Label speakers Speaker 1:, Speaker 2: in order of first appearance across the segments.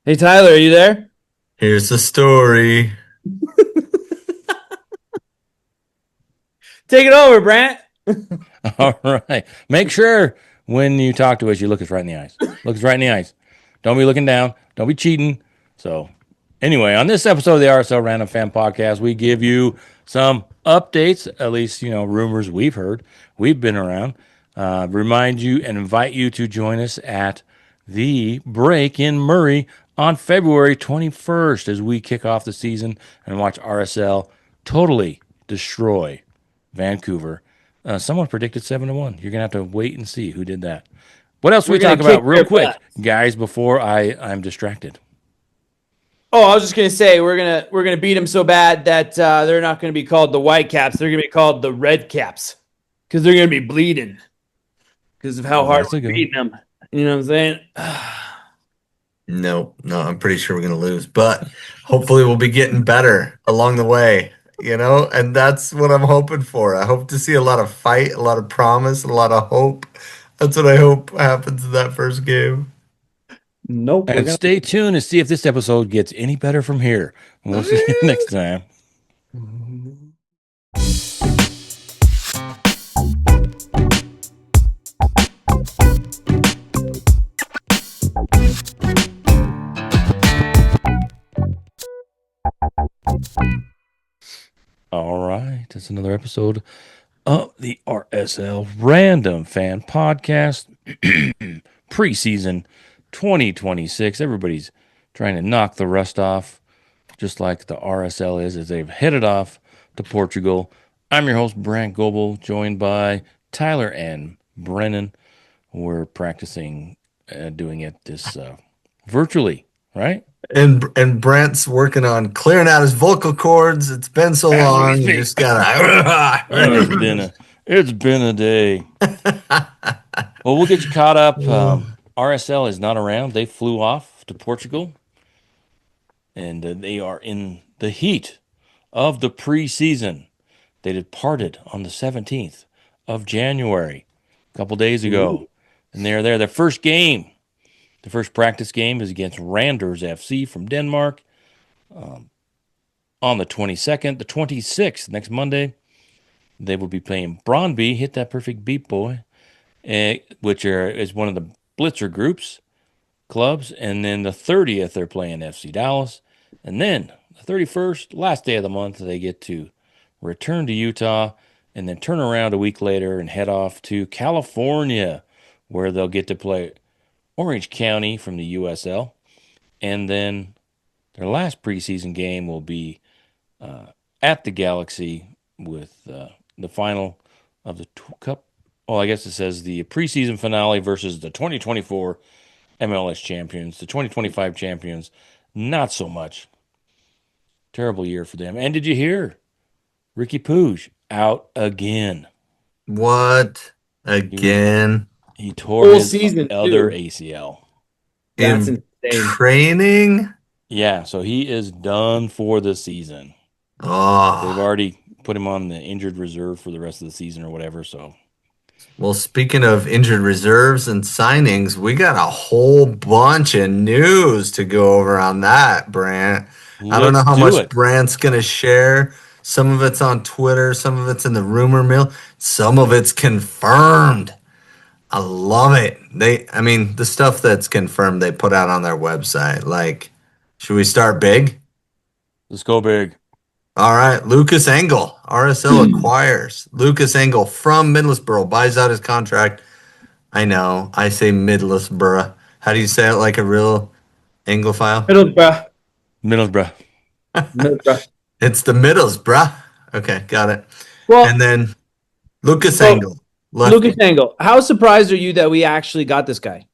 Speaker 1: Hey Tyler, are you there?
Speaker 2: Here's the story.
Speaker 1: Take it over, Brandt.
Speaker 3: All right. Make sure when you talk to us, you look us right in the eyes. Look us right in the eyes. Don't be looking down. Don't be cheating. So, anyway, on this episode of the RSL Random Fan Podcast, we give you some updates, at least, rumors we've heard. We've been around. Remind you and invite you to join us at the break in Murray on February 21st as we kick off the season and watch RSL totally destroy Vancouver. Someone predicted 7-1. You're gonna have to wait and see who did that. What else do
Speaker 1: We're
Speaker 3: we
Speaker 1: gonna
Speaker 3: talk about
Speaker 1: kick
Speaker 3: real
Speaker 1: their
Speaker 3: quick,
Speaker 1: butt.
Speaker 3: guys? Before I'm distracted.
Speaker 1: Oh, I was just gonna say we're gonna beat them so bad that they're not gonna be called the White Caps. They're gonna be called the Red Caps because they're gonna be bleeding because of how
Speaker 3: Oh,
Speaker 1: hard
Speaker 3: that's a
Speaker 1: we're
Speaker 3: good one.
Speaker 1: beating them. You know what I'm saying?
Speaker 2: No, I'm pretty sure we're gonna lose, but hopefully we'll be getting better along the way, and that's what I'm hoping for. I hope to see a lot of fight, a lot of promise, a lot of hope. That's what I hope happens in that first game.
Speaker 1: Nope. We're
Speaker 3: And
Speaker 1: gonna.
Speaker 3: stay tuned and see if this episode gets any better from here. We'll see you next time. All right, that's another episode of the RSL Random Fan Podcast preseason 2026. Everybody's trying to knock the rust off, just like the RSL is, as they've headed off to Portugal. I'm your host, Brandt Goebel, joined by Tyler and Brennan. We're practicing doing it this virtually, right?
Speaker 2: And Brent's working on clearing out his vocal cords. It's been so
Speaker 3: As we
Speaker 2: long, you
Speaker 3: speak.
Speaker 2: just gotta.
Speaker 3: Oh, it's been a day. Well, we'll get you caught up. RSL is not around. They flew off to Portugal, and they are in the heat of the preseason. They departed on the 17th of January, a couple days
Speaker 1: Ooh.
Speaker 3: ago, and they're there. Their first game, the first practice game, is against Randers FC from Denmark on the 22nd. The 26th, next Monday, they will be playing Brøndby. Hit that perfect beat, boy. Which is one of the Blitzer groups clubs, and then the 30th they're playing FC Dallas, and then the 31st, last day of the month, they get to return to Utah, and then turn around a week later and head off to California, where they'll get to play Orange County from the USL, and then their last preseason game will be at the Galaxy with the final of the Cup. Well, I guess it says the preseason finale versus the 2024 MLS champions, the 2025 champions. Not so much. Terrible year for them. And did you hear Ricky Pooge out again?
Speaker 2: What
Speaker 3: He
Speaker 2: again?
Speaker 3: he tore
Speaker 1: Full
Speaker 3: his
Speaker 1: season
Speaker 3: other
Speaker 1: too.
Speaker 3: ACL.
Speaker 1: That's
Speaker 2: In
Speaker 1: insane.
Speaker 2: training?
Speaker 3: Yeah, so he is done for the season. They've
Speaker 2: Oh.
Speaker 3: already put him on the injured reserve for the rest of the season or whatever. So
Speaker 2: Well, speaking of injured reserves and signings, we got a whole bunch of news to go over on that, Brant. I don't
Speaker 3: let's
Speaker 2: know how
Speaker 3: do
Speaker 2: much
Speaker 3: it.
Speaker 2: Brant's going to share. Some of it's on Twitter, some of it's in the rumor mill, some of it's confirmed. I love it. The stuff that's confirmed they put out on their website. Like, should we start big?
Speaker 3: Let's go big.
Speaker 2: All right, Lucas Engel, RSL acquires Lucas Engel from Middlesbrough, buys out his contract. I know. I say Middlesbrough. How do you say it like a real Anglophile?
Speaker 1: Middlesbrough.
Speaker 3: Middlesbrough.
Speaker 1: Middlesbrough.
Speaker 2: It's the Middlesbrough. Okay, got it. And
Speaker 1: Well,
Speaker 2: then Lucas
Speaker 1: so
Speaker 2: Engel,
Speaker 1: Lucas
Speaker 2: lefty.
Speaker 1: Angle, how surprised are you that we actually got this guy?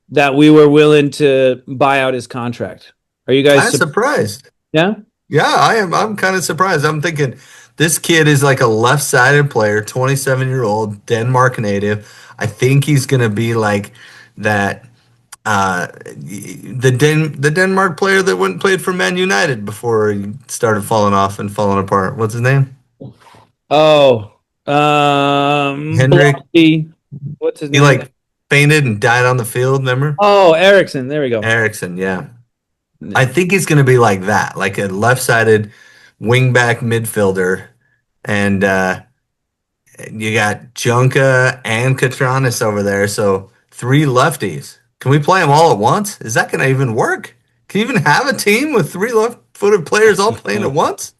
Speaker 1: That we were willing to buy out his contract? Are you
Speaker 2: Kind
Speaker 1: guys
Speaker 2: of
Speaker 1: surprised?
Speaker 2: surprised.
Speaker 1: Yeah.
Speaker 2: Yeah, I am. I'm kind of surprised. I'm thinking this kid is like a left-sided player, 27-year-old, Denmark native. I think he's gonna be like that. The Denmark player that went and played for Man United before he started falling off and falling apart. What's his name?
Speaker 1: Oh,
Speaker 2: Henrik.
Speaker 1: Blocky. What's his
Speaker 2: He
Speaker 1: name?
Speaker 2: like fainted and died on the field. Remember?
Speaker 1: Oh, Erickson. There we go.
Speaker 2: Erickson. Yeah. I think he's going to be like that, like a left-sided wingback midfielder, and you got Junka and Katranis over there, so three lefties. Can we play them all at once? Is that going to even work? Can you even have a team with three left-footed players all playing at once?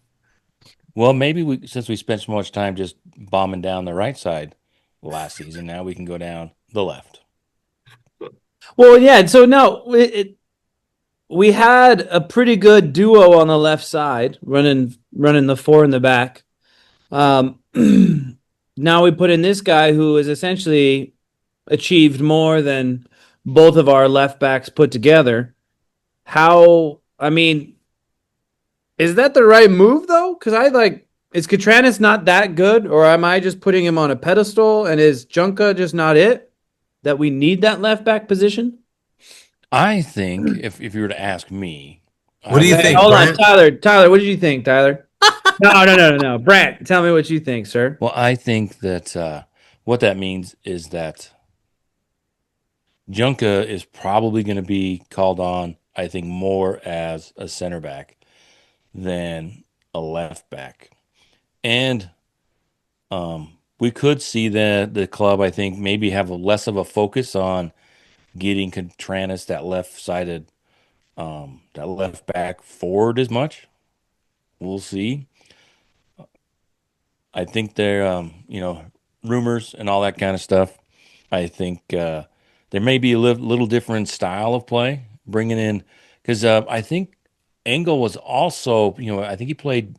Speaker 3: Well, maybe since we spent so much time just bombing down the right side last season, now we can go down the left.
Speaker 1: Well, yeah. So no, we had a pretty good duo on the left side, running the four in the back. Um, now we put in this guy who has essentially achieved more than both of our left backs put together. How? I mean, is that the right move though? Because is Katranis not that good, or am I just putting him on a pedestal? And is Junka just not it? That we need that left back position?
Speaker 3: I think if you were to ask me,
Speaker 2: What
Speaker 3: I
Speaker 2: do you
Speaker 3: would
Speaker 1: Hey,
Speaker 2: think,
Speaker 3: think,
Speaker 1: hold on,
Speaker 2: Brent?
Speaker 1: Tyler. Tyler, what did you think, Tyler? No. Brandt, tell me what you think, sir.
Speaker 3: well, I think that what that means is that Junka is probably going to be called on, I think, more as a center back than a left back. And we could see the club, I think, maybe have less of a focus on getting Contreras that left back forward as much. We'll see. I think there, rumors and all that kind of stuff. I think there may be a little different style of play bringing in because I think Engel was also, I think he played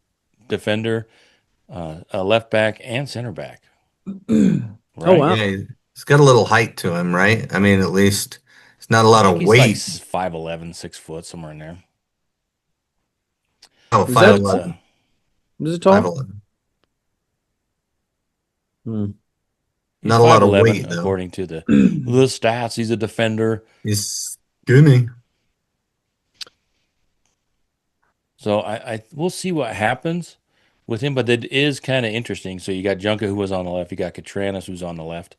Speaker 3: defender, a left back, and center back,
Speaker 1: Oh
Speaker 3: right?
Speaker 1: wow.
Speaker 2: Yeah, he's got a little height to him, right? I mean, at least it's not a
Speaker 3: I
Speaker 2: lot
Speaker 3: think
Speaker 2: of
Speaker 3: he's like
Speaker 2: weight.
Speaker 3: 5'11", 6 foot, somewhere in there.
Speaker 2: Oh,
Speaker 1: Is that
Speaker 3: But
Speaker 2: 5'11",
Speaker 1: is it tall?
Speaker 2: 5'11".
Speaker 1: Hmm.
Speaker 3: he's
Speaker 2: Not a lot of
Speaker 3: 5'11",
Speaker 2: weight though.
Speaker 3: according to the stats. He's a defender.
Speaker 2: He's skinny.
Speaker 3: So I we'll see what happens with him, but it is kind of interesting. So you got Junka who was on the left, you got Katranis who's on the left,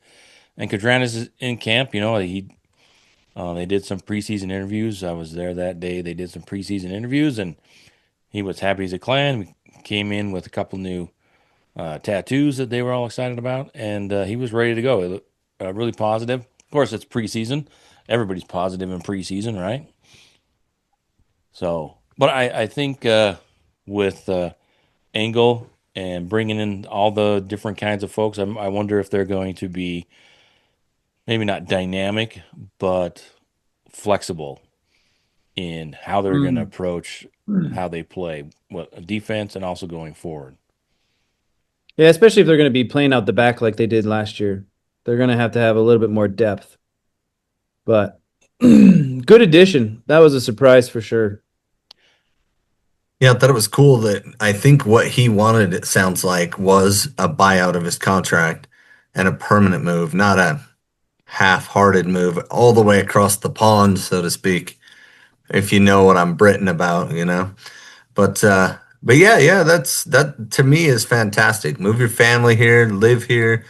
Speaker 3: and Katranis is in camp. They did some preseason interviews. I was there that day. They did some preseason interviews, and he was happy as a clam. We came in with a couple new tattoos that they were all excited about, and he was ready to go. It looked really positive. Of course, it's preseason. Everybody's positive in preseason, right? So, but I think with Angle and bringing in all the different kinds of folks, I wonder if they're going to be maybe not dynamic, but flexible in how they're going to
Speaker 1: Mm.
Speaker 3: approach how they play, what defense and also going forward.
Speaker 1: Yeah, especially if they're going to be playing out the back like they did last year. They're going to have a little bit more depth. But good addition. That was a surprise for sure.
Speaker 2: Yeah, I thought it was cool that I think what he wanted, it sounds like, was a buyout of his contract and a permanent move, not a half-hearted move all the way across the pond, so to speak, if you know what I'm Britain about. But yeah, that to me is fantastic. Move your family here, live here.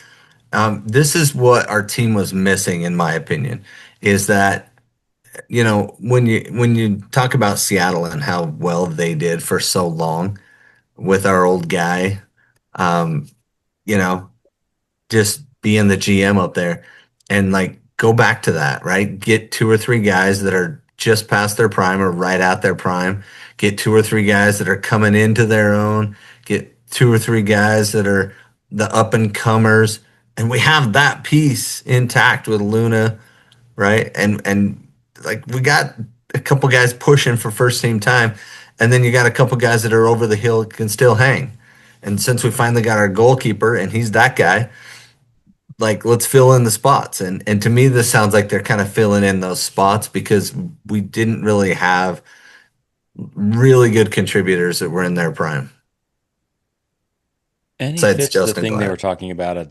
Speaker 2: This is what our team was missing, in my opinion, is that when you talk about Seattle and how well they did for so long with our old guy, um, you know, just being the GM up there and like go back to that, right? Get two or three guys that are just past their prime or right at their prime. Get two or three guys that are coming into their own. Get two or three guys that are the up and comers. And we have that piece intact with Luna, right? And like we got a couple guys pushing for first team time, and then you got a couple guys that are over the hill can still hang. And since we finally got our goalkeeper and he's that guy, like let's fill in the spots. And to me this sounds like they're kind of filling in those spots because we didn't really have really good contributors that were in their prime.
Speaker 3: And he
Speaker 2: Besides
Speaker 3: fits the
Speaker 2: Justin
Speaker 3: thing they
Speaker 2: Glad.
Speaker 3: were talking about at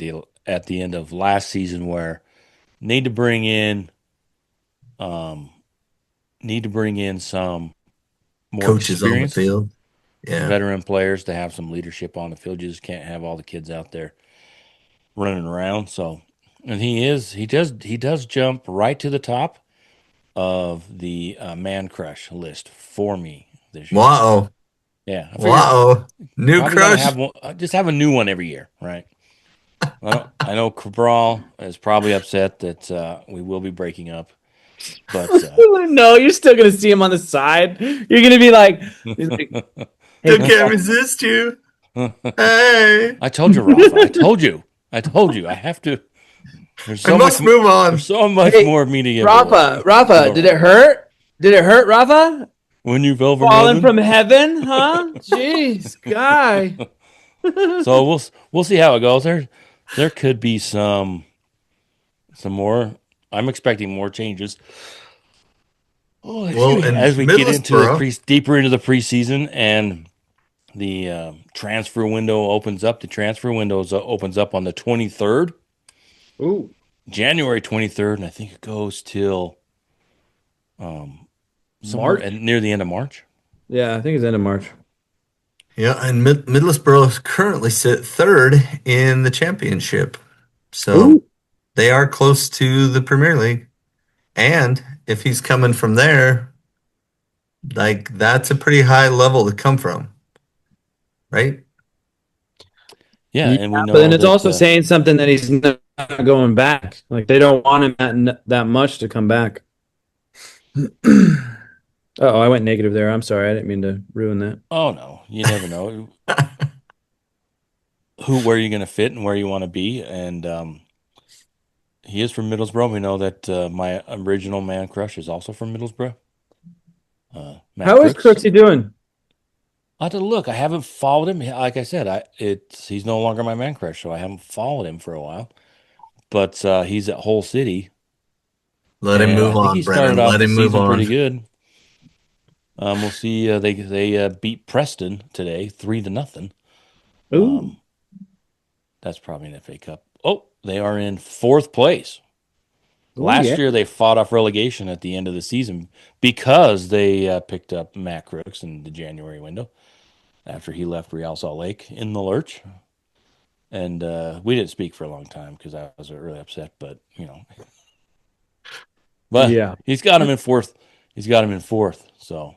Speaker 3: the end of last season where need to bring in um some more
Speaker 2: Coaches on the
Speaker 3: experienced
Speaker 2: field. Yeah.
Speaker 3: veteran players to have some leadership on the field. You just can't have all the kids out there running around. So, and he does jump right to the top of the man crush list for me this year.
Speaker 2: Wow.
Speaker 3: Yeah, I figure
Speaker 2: Wow. New
Speaker 3: probably got to
Speaker 2: crush.
Speaker 3: have one, just have a new one every year, right? I know Cabral is probably upset that we will be breaking up, but
Speaker 1: No, you're still gonna see him on the side. You're gonna be like, he's like, hey,
Speaker 2: Still can't
Speaker 1: Paul.
Speaker 2: resist you. Hey.
Speaker 3: I told you, Rafa. I told you. I told you. I have to. There's
Speaker 2: I
Speaker 3: so much.
Speaker 2: must move
Speaker 3: There's
Speaker 2: on.
Speaker 3: so much
Speaker 1: Hey,
Speaker 3: more of me to give away.
Speaker 1: Rafa,
Speaker 3: Go,
Speaker 1: did it
Speaker 3: Rafa.
Speaker 1: hurt? Did it hurt, Rafa?
Speaker 3: When you fell from
Speaker 1: Falling
Speaker 3: heaven.
Speaker 1: from heaven, huh? Jeez, guy.
Speaker 3: So we'll see how it goes. There could be some more. I'm expecting more changes. Oh,
Speaker 2: Well,
Speaker 3: excuse me.
Speaker 2: in
Speaker 3: As we get into the
Speaker 2: Middlesbrough,
Speaker 3: deeper into the preseason and the transfer window opens up. The transfer window opens up on the 23rd,
Speaker 1: Ooh,
Speaker 3: January 23rd, and I think it goes till somewhere
Speaker 1: March?
Speaker 3: near the end of March.
Speaker 1: Yeah, I think it's end of March.
Speaker 2: yeah, and Middlesbrough currently sit third in the championship. So
Speaker 1: Ooh,
Speaker 2: they are close to the Premier League. And if he's coming from there, like that's a pretty high level to come from, right?
Speaker 3: Yeah,
Speaker 1: yeah,
Speaker 3: and we
Speaker 1: but then
Speaker 3: know
Speaker 1: it's
Speaker 3: that
Speaker 1: also saying something that he's not going back. Like they don't want him that much to come back. Oh, I went negative there. I'm sorry. I didn't mean to ruin that.
Speaker 3: oh no, you never know where you're going to fit and where you want to be. And he is from Middlesbrough. We know that my original man crush is also from Middlesbrough. Matt
Speaker 1: How is
Speaker 3: Crooks.
Speaker 1: Crooksy doing?
Speaker 3: I have to look. I haven't followed him. Like I said, he's no longer my man crush, so I haven't followed him for a while. But he's at Hull City,
Speaker 2: Let him
Speaker 3: and I
Speaker 2: move
Speaker 3: think he
Speaker 2: on,
Speaker 3: started
Speaker 2: Brennan.
Speaker 3: off
Speaker 2: Let
Speaker 3: the
Speaker 2: him move
Speaker 3: season
Speaker 2: on.
Speaker 3: pretty good. We'll see. They beat Preston today, 3-0.
Speaker 1: Ooh,
Speaker 3: That's probably an FA Cup. Oh, they are in fourth place.
Speaker 1: ooh, yeah.
Speaker 3: Last year they fought off relegation at the end of the season because they picked up Matt Crooks in the January window after he left Real Salt Lake in the lurch. And we didn't speak for a long time because I was really upset. But
Speaker 1: Yeah.
Speaker 3: he's got him in fourth. He's got him in fourth. So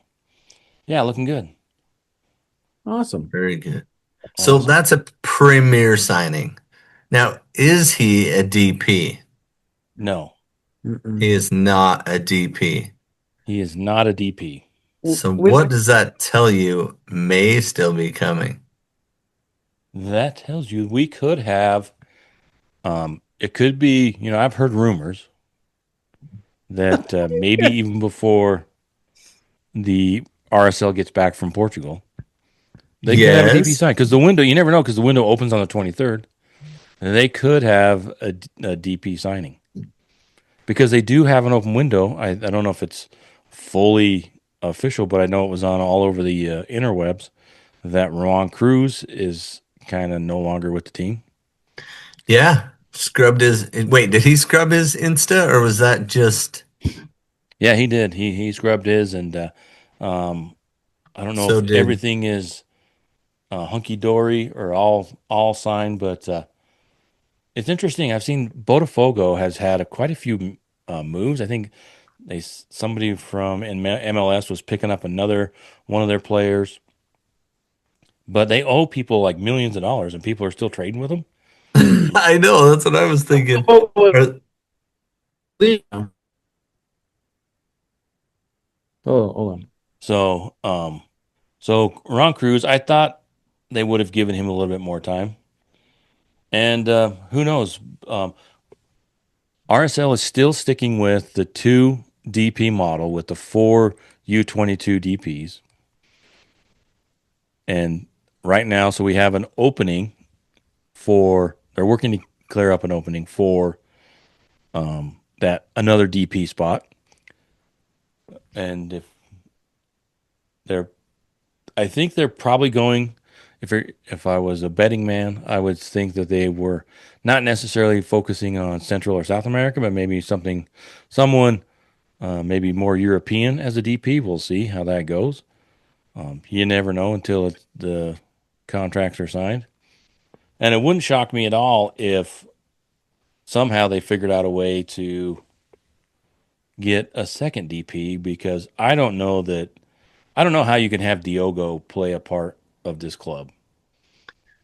Speaker 3: yeah, looking good.
Speaker 1: Awesome.
Speaker 2: Very good. So
Speaker 3: Awesome.
Speaker 2: that's a premier signing. Now, is he a DP?
Speaker 3: No,
Speaker 1: Mm-mm.
Speaker 2: He is not a DP.
Speaker 3: he is not a DP.
Speaker 2: So
Speaker 1: We,
Speaker 2: what does that tell you may still be coming?
Speaker 3: That tells you we could have. It could be. I've heard rumors that maybe even before the RSL gets back from Portugal, they could have a DP
Speaker 2: Yes.
Speaker 3: sign because the window. You never know because the window opens on the 23rd. And they could have a DP signing because they do have an open window. I don't know if it's fully official, but I know it was on all over the interwebs that Ron Cruz is kind of no longer with the team.
Speaker 2: Yeah. Scrubbed his. Wait, did he scrub his Insta or was that just
Speaker 3: Yeah, he did. He scrubbed his, and um, I don't know
Speaker 2: so
Speaker 3: if
Speaker 2: did.
Speaker 3: everything is hunky dory or all signed, but it's interesting. I've seen Botafogo has had quite a few moves. I think somebody from MLS was picking up another one of their players, but they owe people like millions of dollars, and people are still trading with them.
Speaker 2: I know, that's what I was thinking.
Speaker 1: oh,
Speaker 2: Or-
Speaker 1: hold on.
Speaker 3: So Ron Cruz, I thought they would have given him a little bit more time, and who knows? RSL is still sticking with the two DP model with the four U22 DPs, and right now, so we have an opening for. They're working to clear up an opening for that another DP spot. And they're, I think they're probably going. If I was a betting man, I would think that they were not necessarily focusing on Central or South America, but maybe someone maybe more European as a DP. We'll see how that goes. You never know until the contracts are signed. And it wouldn't shock me at all if somehow they figured out a way to get a second DP because I don't know how you can have Diogo play a part of this club.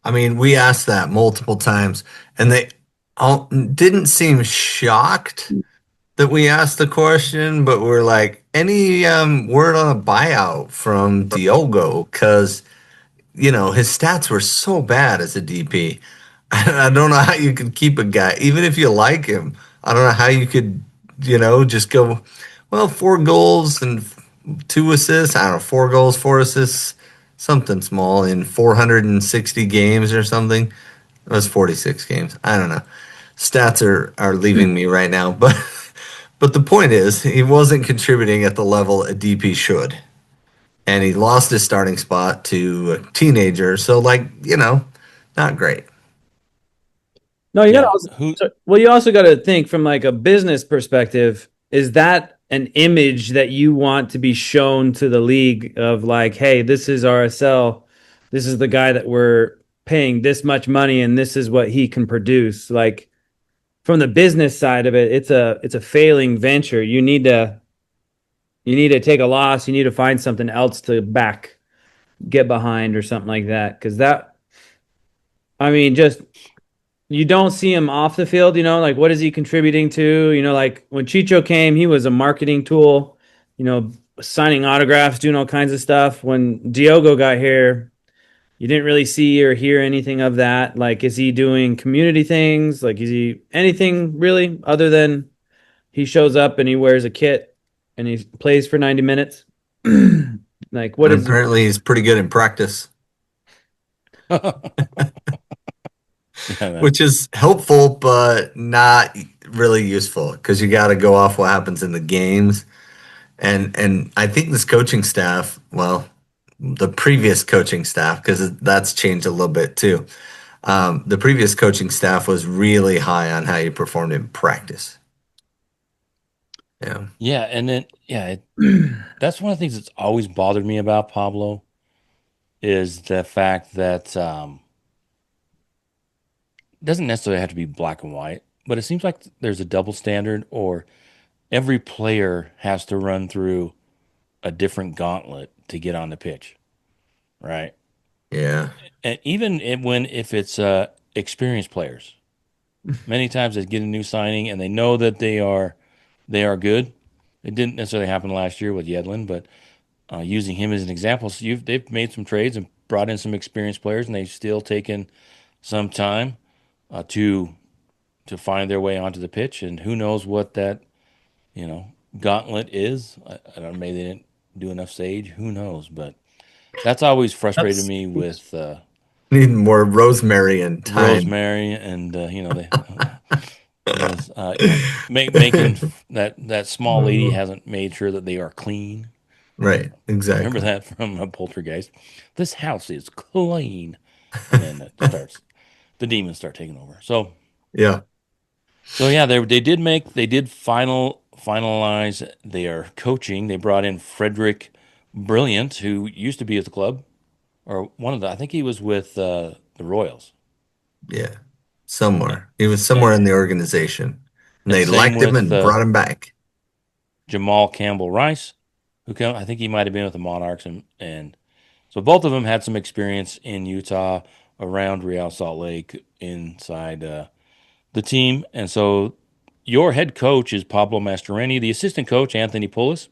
Speaker 2: I mean, we asked that multiple times, and they all didn't seem shocked that we asked the question, but we're like, any word on a buyout from Diogo? Because, his stats were so bad as a DP. I don't know how you could keep a guy, even if you like him. I don't know how you could, just go, well, 4 goals and 2 assists. I don't know, 4 goals, 4 assists, something small in 460 games or something. It was 46 games. I don't know. Stats are leaving me right now, but but the point is he wasn't contributing at the level a DP should. And he lost his starting spot to a teenager, so not great.
Speaker 1: No, you gotta
Speaker 3: Yeah,
Speaker 1: also,
Speaker 3: who
Speaker 1: well, you also got to think from like a business perspective. Is that an image that you want to be shown to the league of like, hey, this is RSL, this is the guy that we're paying this much money, and this is what he can produce. Like from the business side of it, it's a failing venture. You need to take a loss. You need to find something else to get behind or something like that. Because I mean, just you don't see him off the field, like what is he contributing to? Like when Chicho came, he was a marketing tool, signing autographs, doing all kinds of stuff. When Diogo got here, you didn't really see or hear anything of that. Like, is he doing community things? Like, is he anything really other than he shows up and he wears a kit and he plays for 90 minutes? Like, what
Speaker 2: And
Speaker 1: is
Speaker 2: apparently he's pretty good in practice,
Speaker 3: yeah, that,
Speaker 2: which is helpful but not really useful because you got to go off what happens in the games. And I think this coaching staff, well, the previous coaching staff, because that's changed a little bit too. The previous coaching staff was really high on how you performed in practice. Yeah.
Speaker 3: yeah, and then that's one of the things that's always bothered me about Pablo is the fact that it doesn't necessarily have to be black and white, but it seems like there's a double standard, or every player has to run through a different gauntlet to get on the pitch, right?
Speaker 2: Yeah.
Speaker 3: And even if it's experienced players, many times they get a new signing and they know that they are good. It didn't necessarily happen last year with Yedlin, but using him as an example, so they've made some trades and brought in some experienced players, and they've still taken some time to find their way onto the pitch. And who knows what that you know gauntlet is? I don't know. Maybe they didn't do enough sage. Who knows? But that's always frustrated
Speaker 1: that's
Speaker 3: me with
Speaker 2: Need more rosemary and thyme.
Speaker 3: Rosemary, and they is making that small lady hasn't made sure that they are clean.
Speaker 2: Right.
Speaker 3: Remember
Speaker 2: Exactly.
Speaker 3: that from a Poltergeist? This house is clean, and then it starts the demons start taking over.
Speaker 2: Yeah.
Speaker 3: So yeah, they did finalize their coaching. They brought in Frederick Brilliant, who used to be at the club, or one of the I think he was with the Royals,
Speaker 2: Yeah. Somewhere. He was
Speaker 3: and
Speaker 2: somewhere in the organization. And
Speaker 3: and
Speaker 2: they
Speaker 3: same
Speaker 2: liked him
Speaker 3: with
Speaker 2: and brought him back.
Speaker 3: Jamal Campbell Rice, I think he might have been with the Monarchs, and so both of them had some experience in Utah around Real Salt Lake inside the team. And so your head coach is Pablo Mastroeni, the assistant coach, Anthony Pulis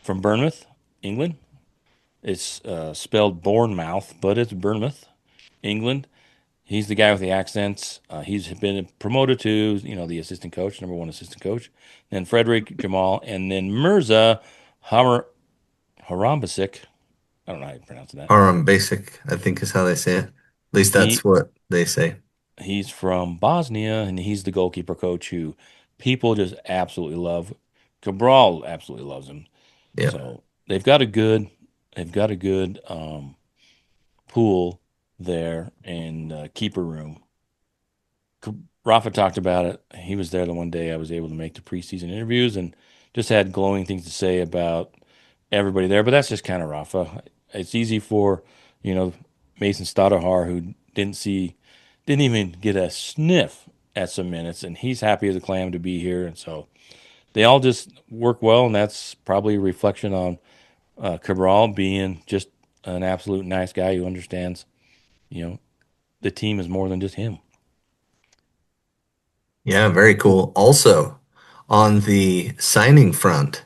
Speaker 3: from Bournemouth, England. It's spelled Bournemouth, but it's Bournemouth, England. He's the guy with the accents. He's been promoted to, the assistant coach, number one assistant coach. Then Frederick Jamal, and then Mirza Hamar Harambasic. I don't know how you pronounce that.
Speaker 2: Aram Basic, I think is how they say it. At least that's
Speaker 3: He
Speaker 2: what they say.
Speaker 3: he's from Bosnia, and he's the goalkeeper coach who people just absolutely love. Cabral absolutely loves him.
Speaker 2: Yeah.
Speaker 3: So they've got a good pool there and keeper room. Rafa talked about it. He was there the one day I was able to make the preseason interviews and just had glowing things to say about everybody there. But that's just kind of Rafa. It's easy for, you know, Mason Stoudemire, who didn't even get a sniff at some minutes, and he's happy as a clam to be here. And so they all just work well, and that's probably a reflection on Cabral being just an absolute nice guy who understands, you know, the team is more than just him.
Speaker 2: Yeah, very cool. Also, on the signing front,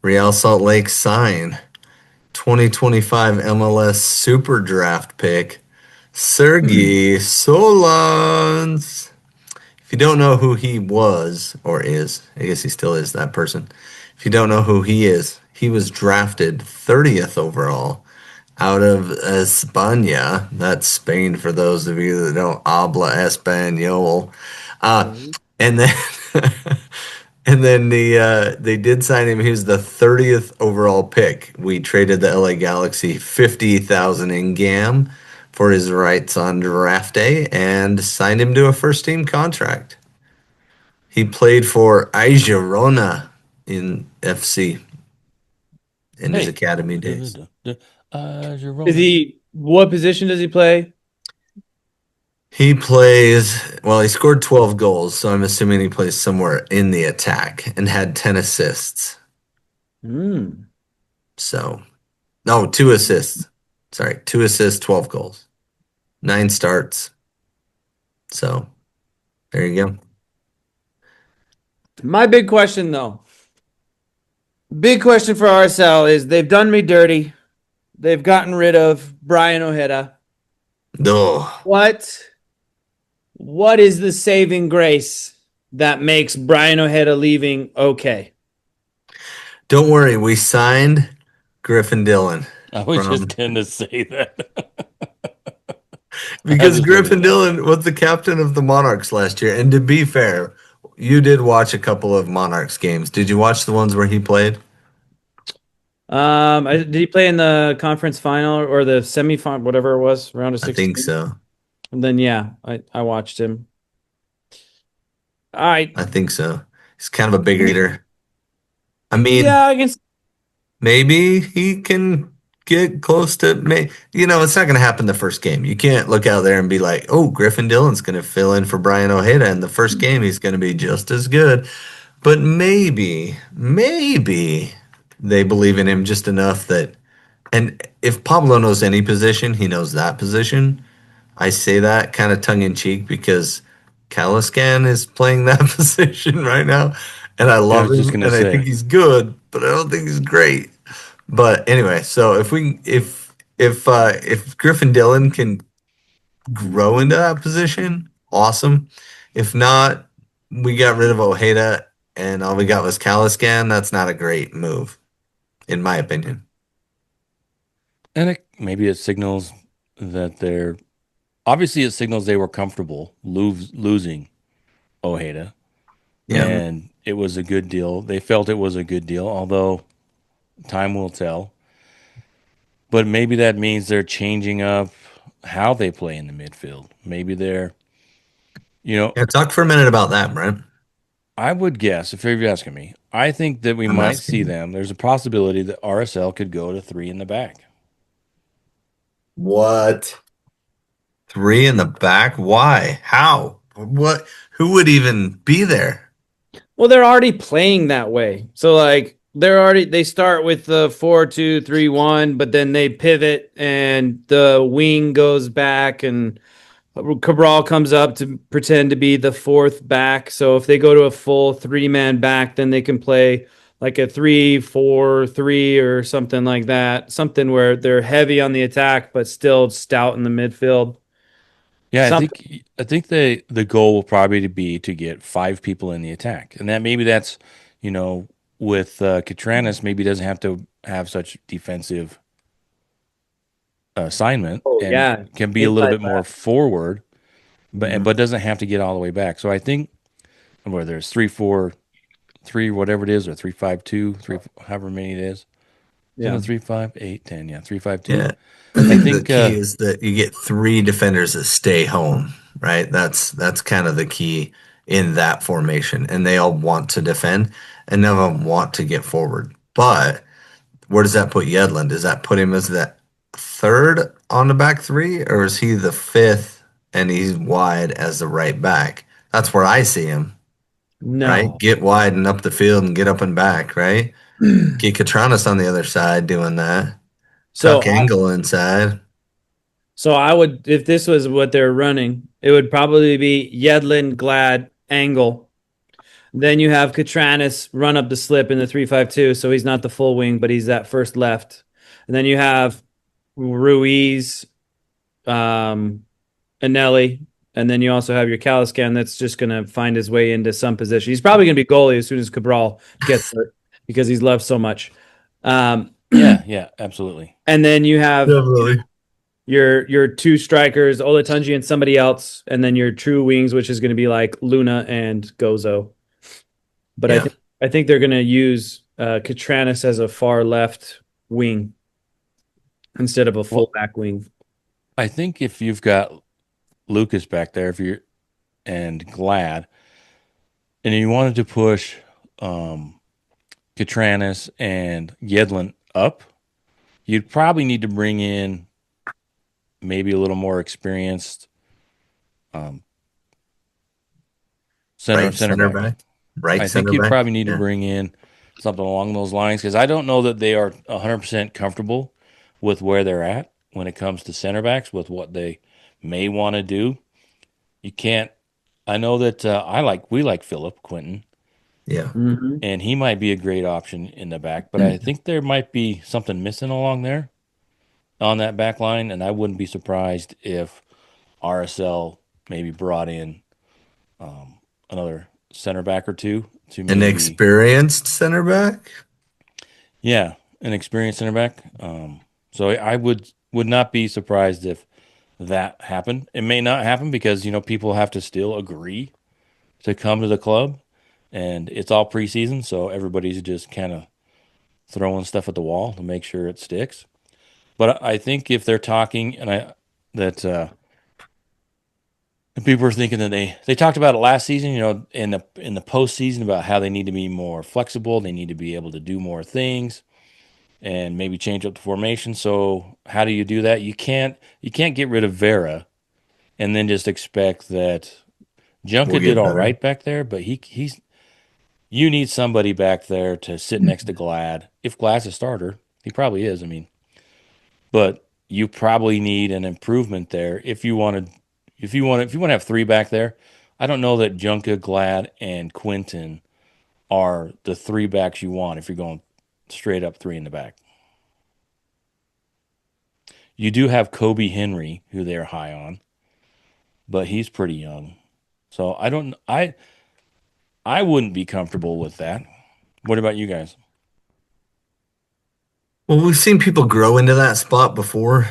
Speaker 2: Real Salt Lake sign 2025 MLS Super Draft pick Sergey Solans. If you don't know who he was or is, I guess he still is that person. If you don't know who he is, he was drafted 30th overall out of España. That's Spain for those of you that don't habla español. Uh, and then and then they did sign him. He was the 30th overall pick. We traded the LA Galaxy 50,000 in GAM for his rights on draft day and signed him to a first team contract. He played for Girona in FC in his
Speaker 3: Hey,
Speaker 2: academy days.
Speaker 1: Is
Speaker 3: Girona.
Speaker 1: he? What position does he play?
Speaker 2: He plays, well, he scored 12 goals, so I'm assuming he plays somewhere in the attack and had 10 assists.
Speaker 1: Hmm.
Speaker 2: So, no, two assists. Sorry, two assists, 12 goals, nine starts. So, there you go.
Speaker 1: My big question, though, big question for RSL is they've done me dirty. They've gotten rid of Brian Ojeda.
Speaker 2: Ugh.
Speaker 1: What? What is the saving grace that makes Brian Ojeda leaving okay?
Speaker 2: Don't worry, we signed Griffin Dillon
Speaker 3: I was just
Speaker 2: from
Speaker 3: going to say that. I
Speaker 2: because
Speaker 3: just wanted to
Speaker 2: Griffin
Speaker 3: know.
Speaker 2: Dillon was the captain of the Monarchs last year. And to be fair, you did watch a couple of Monarchs games. Did you watch the ones where he played?
Speaker 1: Did he play in the conference final or the semifinal, whatever it was, round of
Speaker 2: I think
Speaker 1: 16?
Speaker 2: so.
Speaker 1: And then yeah, I watched him. All right.
Speaker 2: I think so. He's kind of a big leader. I mean,
Speaker 1: Yeah, I guess.
Speaker 2: maybe he can get close to may. It's not going to happen the first game. You can't look out there and be like, "Oh, Griffin Dillon's going to fill in for Brian Ojeda in the first game. He's going to be just as good." But maybe they believe in him just enough that. And if Pablo knows any position, he knows that position. I say that kind of tongue in cheek because Caliscan is playing that position right now, and I
Speaker 3: I
Speaker 2: love
Speaker 3: was just
Speaker 2: him,
Speaker 3: going to
Speaker 2: and I think
Speaker 3: say,
Speaker 2: he's good, but I don't think he's great. But anyway, so if Griffin Dillon can grow into that position, awesome. If not, we got rid of Ojeda, and all we got was Caliscan. That's not a great move, in my opinion.
Speaker 3: and maybe it signals that they're obviously it signals they were comfortable losing Ojeda,
Speaker 2: Yeah.
Speaker 3: and it was a good deal. They felt it was a good deal, although time will tell. But maybe that means they're changing up how they play in the midfield. Maybe they're, you know,
Speaker 2: Yeah, talk for a minute about that, Brent.
Speaker 3: I would guess, if you're asking me, I think that we
Speaker 2: I'm
Speaker 3: might
Speaker 2: asking
Speaker 3: see
Speaker 2: you.
Speaker 3: them. There's a possibility that RSL could go to three in the back.
Speaker 2: What? Three in the back? Why? How? What? Who would even be there?
Speaker 1: Well, they're already playing that way. So like they start with the 4-2-3-1, but then they pivot and the wing goes back and Cabral comes up to pretend to be the fourth back. So if they go to a full three-man back, then they can play like a 3-4-3 or something like that. Something where they're heavy on the attack but still stout in the midfield.
Speaker 3: Yeah, I
Speaker 1: Something.
Speaker 3: think I think the goal will probably be to get five people in the attack, and that maybe that's, you know, with Catranis, maybe doesn't have to have such defensive assignment
Speaker 1: Oh
Speaker 3: and
Speaker 1: yeah,
Speaker 3: can be a little
Speaker 1: inside
Speaker 3: bit more
Speaker 1: back.
Speaker 3: forward, but
Speaker 1: Mhm.
Speaker 3: but doesn't have to get all the way back. So I think whether it's 3-4-3, whatever it is, or 3-5-2, however many it is. Isn't
Speaker 1: Yeah.
Speaker 3: it 3-5-8-10? Yeah, 3-5-2.
Speaker 2: Yeah.
Speaker 3: I
Speaker 2: The
Speaker 3: think
Speaker 2: key is that you get three defenders that stay home, right? That's kind of the key in that formation. And they all want to defend and none of them want to get forward. But where does that put Yedlin? Does that put him as that third on the back three, or is he the fifth and he's wide as the right back? That's where I see him. right?
Speaker 1: No.
Speaker 2: Get wide and up the field and get up and back, right? Get Katranis on the other side doing that.
Speaker 1: So
Speaker 2: Tuck
Speaker 1: I
Speaker 2: Angle inside.
Speaker 1: so I would, if this was what they're running, it would probably be Yedlin, Glad, Angle. Then you have Katranis run up the slip in the 3-5-2, so he's not the full wing, but he's that first left. And then you have Ruiz, um, Anelli, and then you also have your Caliscan that's just going to find his way into some position. He's probably going to be goalie as soon as Cabral gets hurt because he's loved so much.
Speaker 3: Yeah, yeah, absolutely.
Speaker 1: And then you have
Speaker 2: Definitely.
Speaker 1: your two strikers, Olatunji and somebody else, and then your true wings, which is going to be like Luna and Gozo. But
Speaker 2: Yeah.
Speaker 1: I think they're going to use Katranis as a far left wing instead of a full
Speaker 3: Well,
Speaker 1: back wing.
Speaker 3: I think if you've got Lucas back there, if you're and Glad, and you wanted to push um, Katranis and Yedlin up, you'd probably need to bring in maybe a little more experienced um,
Speaker 2: Right
Speaker 3: center
Speaker 2: center
Speaker 3: back.
Speaker 2: back. Right
Speaker 3: I think
Speaker 2: center
Speaker 3: you'd
Speaker 2: back.
Speaker 3: probably need to
Speaker 2: Yeah.
Speaker 3: bring in something along those lines because I don't know that they are 100% comfortable with where they're at when it comes to center backs with what they may want to do. You can't. I know that we like Philip Quinton,
Speaker 2: Yeah.
Speaker 1: Mm-hmm.
Speaker 3: and he might be a great option in the back, but I think there might be something missing along there on that back line, and I wouldn't be surprised if RSL maybe brought in another center back or two to
Speaker 2: An
Speaker 3: maybe,
Speaker 2: experienced center back.
Speaker 3: yeah, an experienced center back. So I would not be surprised if that happened. It may not happen because people have to still agree to come to the club, and it's all preseason, so everybody's just kind of throwing stuff at the wall to make sure it sticks. But I think if they're talking, and I that people are thinking that they talked about it last season, in the postseason about how they need to be more flexible, they need to be able to do more things, and maybe change up the formation. So how do you do that? You can't get rid of Vera and then just expect that
Speaker 2: We'll
Speaker 3: Junka did
Speaker 2: get
Speaker 3: all
Speaker 2: better.
Speaker 3: right back there, but he's you need somebody back there to sit next to Glad. If Glad's a starter, he probably is. I mean, but you probably need an improvement there if you want to have three back there. I don't know that Junka, Glad, and Quinton are the three backs you want if you're going straight up three in the back. You do have Kobe Henry, who they're high on, but he's pretty young. So I wouldn't be comfortable with that. What about you guys?
Speaker 2: Well, we've seen people grow into that spot before,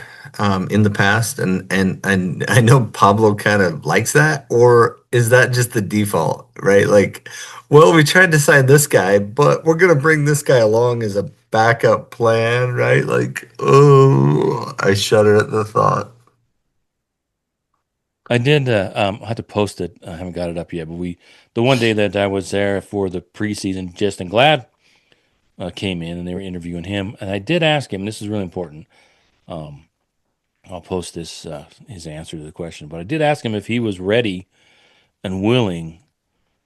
Speaker 2: in the past, and I know Pablo kind of likes that, or is that just the default, right? Like, well, we tried to sign this guy, but we're gonna bring this guy along as a backup plan, right? Like, oh, I shudder at the thought.
Speaker 3: I did. I had to post it. I haven't got it up yet, but the one day that I was there for the preseason, Justin Glad came in and they were interviewing him, and I did ask him. This is really important. Um, I'll post this his answer to the question, but I did ask him if he was ready and willing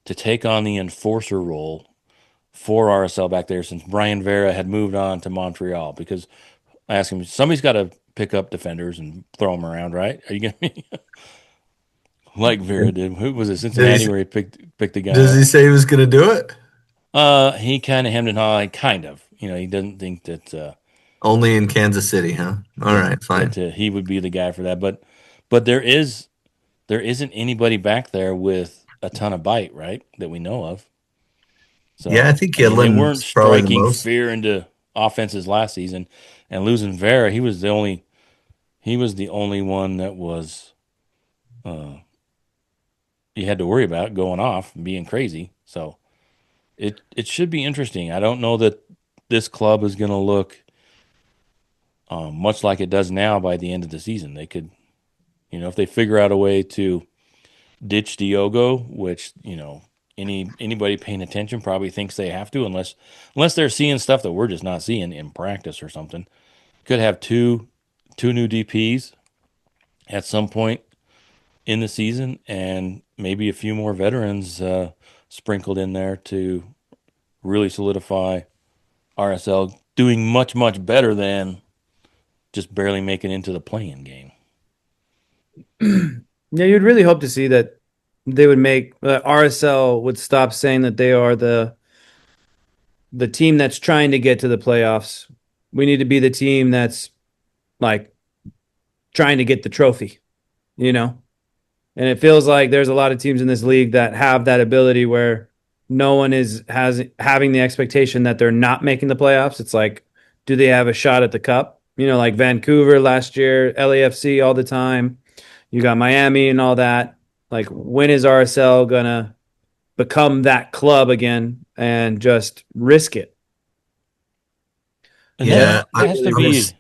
Speaker 3: to take on the enforcer role for RSL back there since Brian Vera had moved on to Montreal. Because I asked him, somebody's got to pick up defenders and throw them around, right? Are you gonna be like Vera did? Who was it?
Speaker 2: Did
Speaker 3: Cincinnati,
Speaker 2: he
Speaker 3: where he picked the guy
Speaker 2: does he
Speaker 3: up.
Speaker 2: say he was gonna do it?
Speaker 3: He kind of hemmed and hawed, kind of. He doesn't think that.
Speaker 2: Only in Kansas City, huh? All
Speaker 3: Yeah,
Speaker 2: right,
Speaker 3: that
Speaker 2: fine.
Speaker 3: he would be the guy for that. But there isn't anybody back there with a ton of bite, right? That we know of.
Speaker 2: Yeah, I
Speaker 3: So
Speaker 2: think
Speaker 3: I mean, they weren't
Speaker 2: Yedlin's probably the
Speaker 3: striking
Speaker 2: most.
Speaker 3: fear into offenses last season, and losing Vera, he was the only one that was uh, you had to worry about going off and being crazy. So it should be interesting. I don't know that this club is going to look much like it does now by the end of the season. They could, if they figure out a way to ditch Diogo, which anybody paying attention probably thinks they have to, unless they're seeing stuff that we're just not seeing in practice or something. Could have two new DPs at some point in the season, and maybe a few more veterans sprinkled in there to really solidify RSL doing much, much better than just barely making into the playing game.
Speaker 1: Yeah, you'd really hope to see that they would make RSL would stop saying that they are the team that's trying to get to the playoffs. We need to be the team that's like trying to get the trophy, you know? And it feels like there's a lot of teams in this league that have that ability where no one is has having the expectation that they're not making the playoffs. It's like, do they have a shot at the cup? You know, like Vancouver last year, LAFC all the time. You got Miami and all that. Like, when is RSL gonna become that club again and just risk it?
Speaker 3: And
Speaker 1: You know,
Speaker 2: Yeah,
Speaker 3: that has to
Speaker 2: I was
Speaker 3: be.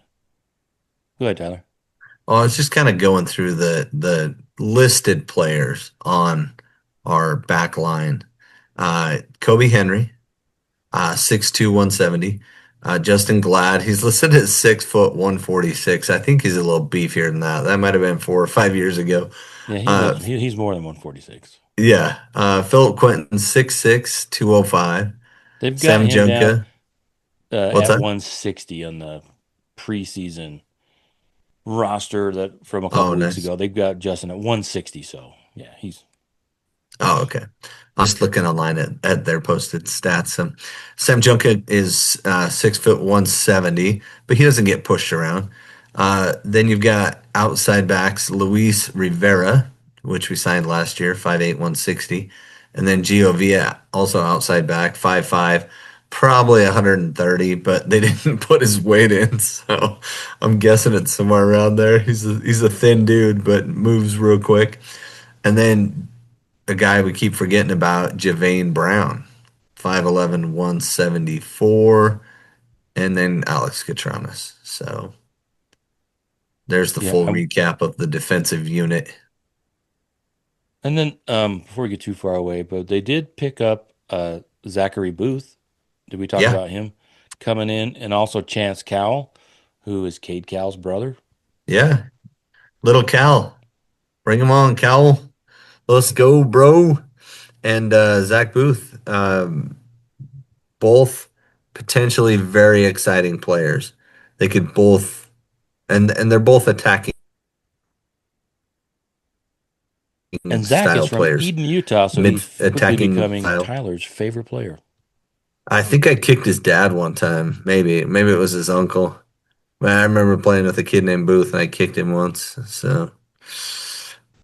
Speaker 3: Go ahead, Tyler.
Speaker 2: well, I was just kind of going through the listed players on our back line. Kobe Henry, 6'2", 170. Justin Glad, he's listed at 6 foot 146. I think he's a little beefier than that. That might have been 4 or 5 years ago.
Speaker 3: Yeah, he
Speaker 2: Uh,
Speaker 3: looks. He's more than 146.
Speaker 2: yeah. Philip Quinton, 6'6", 205.
Speaker 3: They've got
Speaker 2: Sam
Speaker 3: him down
Speaker 2: Junka. What's
Speaker 3: at
Speaker 2: that?
Speaker 3: 160 on the preseason roster that from a
Speaker 2: Oh,
Speaker 3: couple weeks
Speaker 2: nice.
Speaker 3: ago. They've got Justin at 160. So yeah, he's
Speaker 2: Oh, okay. I'm just looking online at their posted stats. Sam Junka is 6 foot 170, but he doesn't get pushed around. Then you've got outside backs Luis Rivera, which we signed last year, 5'8", 160. And then Gio Villa, also outside back, 5'5", probably 130, but they didn't put his weight in, so I'm guessing it's somewhere around there. He's a thin dude, but moves real quick. And then a guy we keep forgetting about, Javane Brown, 5'11", 174, and then Alex Catranas. So there's the
Speaker 3: yeah.
Speaker 2: full recap of the defensive unit.
Speaker 3: And then before we get too far away, but they did pick up Zachary Booth. Did we talk
Speaker 2: Yeah,
Speaker 3: about him coming in, and also Chance Cowell, who is Cade Cowell's brother?
Speaker 2: yeah. Little Cal. Bring him on, Cal. Let's go, bro. And Zach Booth, both potentially very exciting players. They could both, and they're both attacking
Speaker 3: And Zach is
Speaker 2: style
Speaker 3: from
Speaker 2: players,
Speaker 3: Eden, Utah, so
Speaker 2: mid
Speaker 3: he's quickly
Speaker 2: attacking
Speaker 3: becoming
Speaker 2: style.
Speaker 3: Tyler's favorite player.
Speaker 2: I think I kicked his dad one time. Maybe it was his uncle. But I remember playing with a kid named Booth, and I kicked him once. So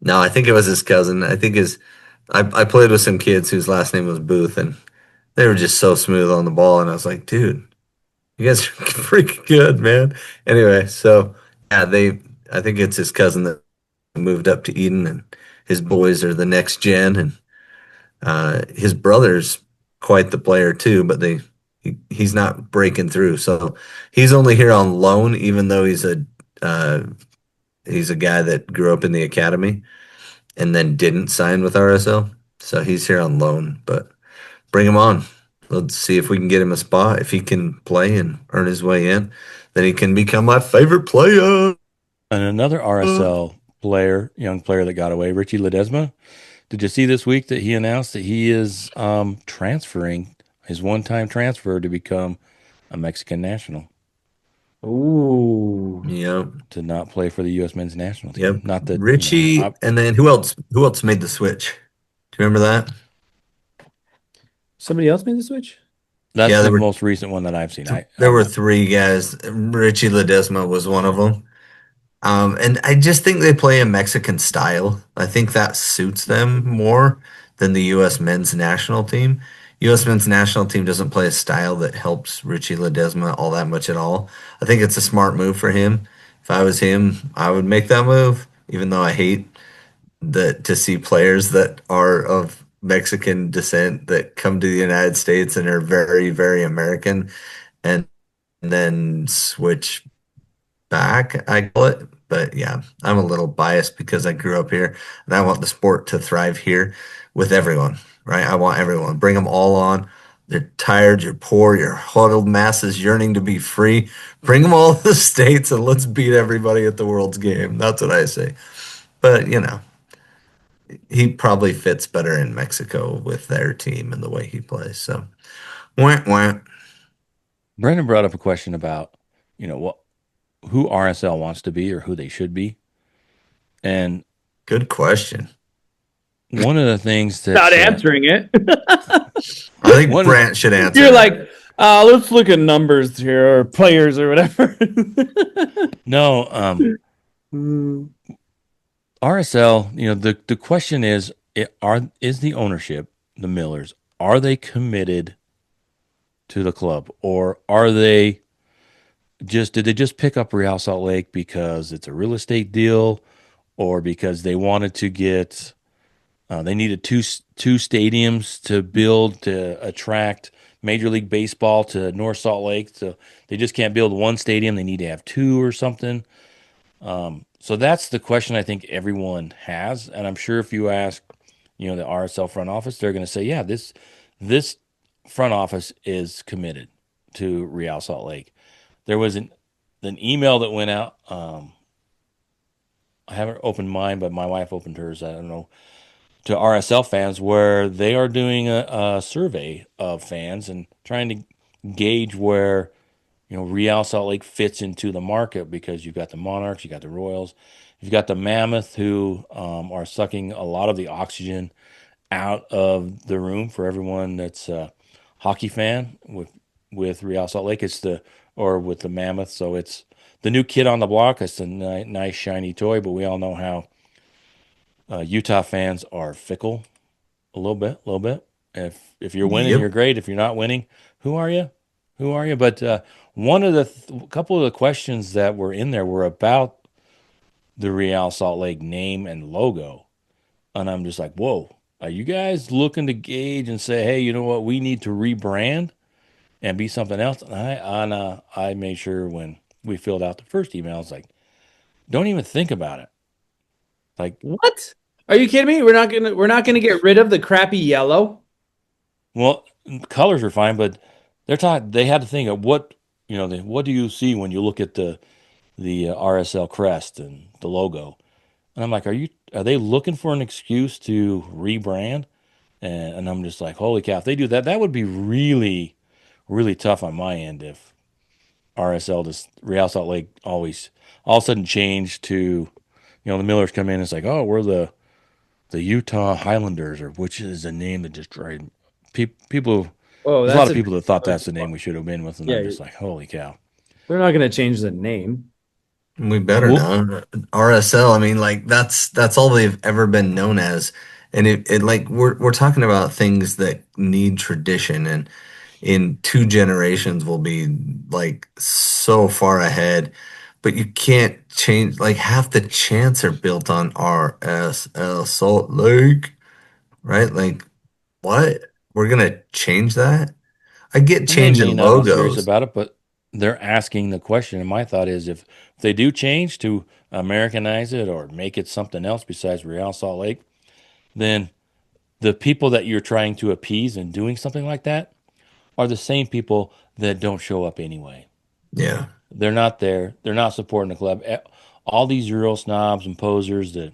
Speaker 2: no, I think it was his cousin. I played with some kids whose last name was Booth, and they were just so smooth on the ball, and I was like, dude, you guys are freaking good, man. Anyway, so yeah, I think it's his cousin that moved up to Eden, and his boys are the next gen, and his brother's quite the player too, but he's not breaking through. So he's only here on loan, even though uh, he's a guy that grew up in the academy and then didn't sign with RSL. So he's here on loan, but bring him on. Let's see if we can get him a spot. If he can play and earn his way in, then he can become my favorite player.
Speaker 3: And another RSL player, young player that got away, Richie Ledesma. Did you see this week that he announced that he is transferring his one-time transfer to become a Mexican national
Speaker 1: ooh,
Speaker 2: Yep,
Speaker 3: to not play for the U.S. men's national
Speaker 2: yep.
Speaker 3: team? Not that,
Speaker 2: Richie, and then who else? Who else made the switch? Do you remember that?
Speaker 1: somebody else made the switch.
Speaker 3: that's
Speaker 2: Yeah,
Speaker 3: the
Speaker 2: there were
Speaker 3: most recent one that I've seen.
Speaker 2: there
Speaker 3: I'm
Speaker 2: were
Speaker 3: not.
Speaker 2: three guys. Richie Ledesma was one of them. And I just think they play a Mexican style. I think that suits them more than the U.S. men's national team. U.S. men's national team doesn't play a style that helps Richie Ledesma all that much at all. I think it's a smart move for him. If I was him, I would make that move, even though I hate that to see players that are of Mexican descent that come to the United States and are very, very American and then switch back, I call it. But yeah, I'm a little biased because I grew up here and I want the sport to thrive here with everyone, right? I want everyone. Bring them all on. They're tired, you're poor, you're huddled masses yearning to be free. Bring them all to the States and let's beat everybody at the world's game. That's what I say. But, he probably fits better in Mexico with their team and the way he plays. So, wah, wah.
Speaker 3: Brennan brought up a question about, what who RSL wants to be or who they should be. And
Speaker 2: Good question.
Speaker 3: one of the things
Speaker 1: Not
Speaker 3: that's
Speaker 1: answering it.
Speaker 2: I think
Speaker 3: one
Speaker 2: Brandt should answer
Speaker 1: You're
Speaker 2: that.
Speaker 1: like, let's look at numbers here or players or whatever.
Speaker 3: no
Speaker 1: Hmm.
Speaker 3: RSL, the question is is the ownership, the Millers, are they committed to the club, or are they did they just pick up Real Salt Lake because it's a real estate deal, or because they wanted to get they needed two stadiums to build to attract Major League Baseball to North Salt Lake, so they just can't build one stadium, they need to have two or something. So that's the question I think everyone has, and I'm sure if you ask, the RSL front office, they're going to say, yeah, this front office is committed to Real Salt Lake. There was an email that went out. I haven't opened mine, but my wife opened hers. I don't know, to RSL fans, where they are doing a survey of fans and trying to gauge where Real Salt Lake fits into the market, because you've got the Monarchs, you got the Royals, you've got the Mammoth, who are sucking a lot of the oxygen out of the room for everyone that's a hockey fan with Real Salt Lake. Or with the Mammoth, so it's the new kid on the block. It's a nice shiny toy, but we all know how Utah fans are fickle a little bit, a little bit. If you're winning,
Speaker 2: Yep.
Speaker 3: you're great. If you're not winning, who are you? Who are you? But one of the couple of the questions that were in there were about the Real Salt Lake name and logo, and I'm just like, whoa, are you guys looking to gauge and say, hey, you know what, we need to rebrand and be something else? And I made sure when we filled out the first email, I was like, don't even think about it. Like,
Speaker 1: What? Are you kidding me? We're not gonna get rid of the crappy yellow.
Speaker 3: well, colors are fine, but they had to think of what do you see when you look at the RSL crest and the logo? And I'm like, are they looking for an excuse to rebrand? And I'm just like, holy cow, if they do that, that would be really, really tough on my end if RSL, just Real Salt Lake, always all of a sudden changed to, the Millers come in and it's like, oh, we're the Utah Highlanders, or which is a name that just drives people.
Speaker 1: Oh,
Speaker 3: There's a lot
Speaker 1: that's
Speaker 3: of
Speaker 1: a.
Speaker 3: people that thought that's the name we should have been with, and I'm
Speaker 1: Yeah,
Speaker 3: just like, holy cow.
Speaker 1: they're not gonna change the name.
Speaker 2: We better
Speaker 3: Well,
Speaker 2: not. RSL, I mean, like that's all they've ever been known as. And it like we're talking about things that need tradition, and in 2 generations will be like so far ahead. But you can't change, like half the chants are built on RSL Salt Lake, right? Like what? We're gonna change that? I get
Speaker 3: and they may
Speaker 2: changing
Speaker 3: not be serious
Speaker 2: logos.
Speaker 3: about it, but they're asking the question. And my thought is, if they do change to Americanize it or make it something else besides Real Salt Lake, then the people that you're trying to appease and doing something like that are the same people that don't show up anyway.
Speaker 2: Yeah.
Speaker 3: They're not there. They're not supporting the club. All these Euro snobs and posers that,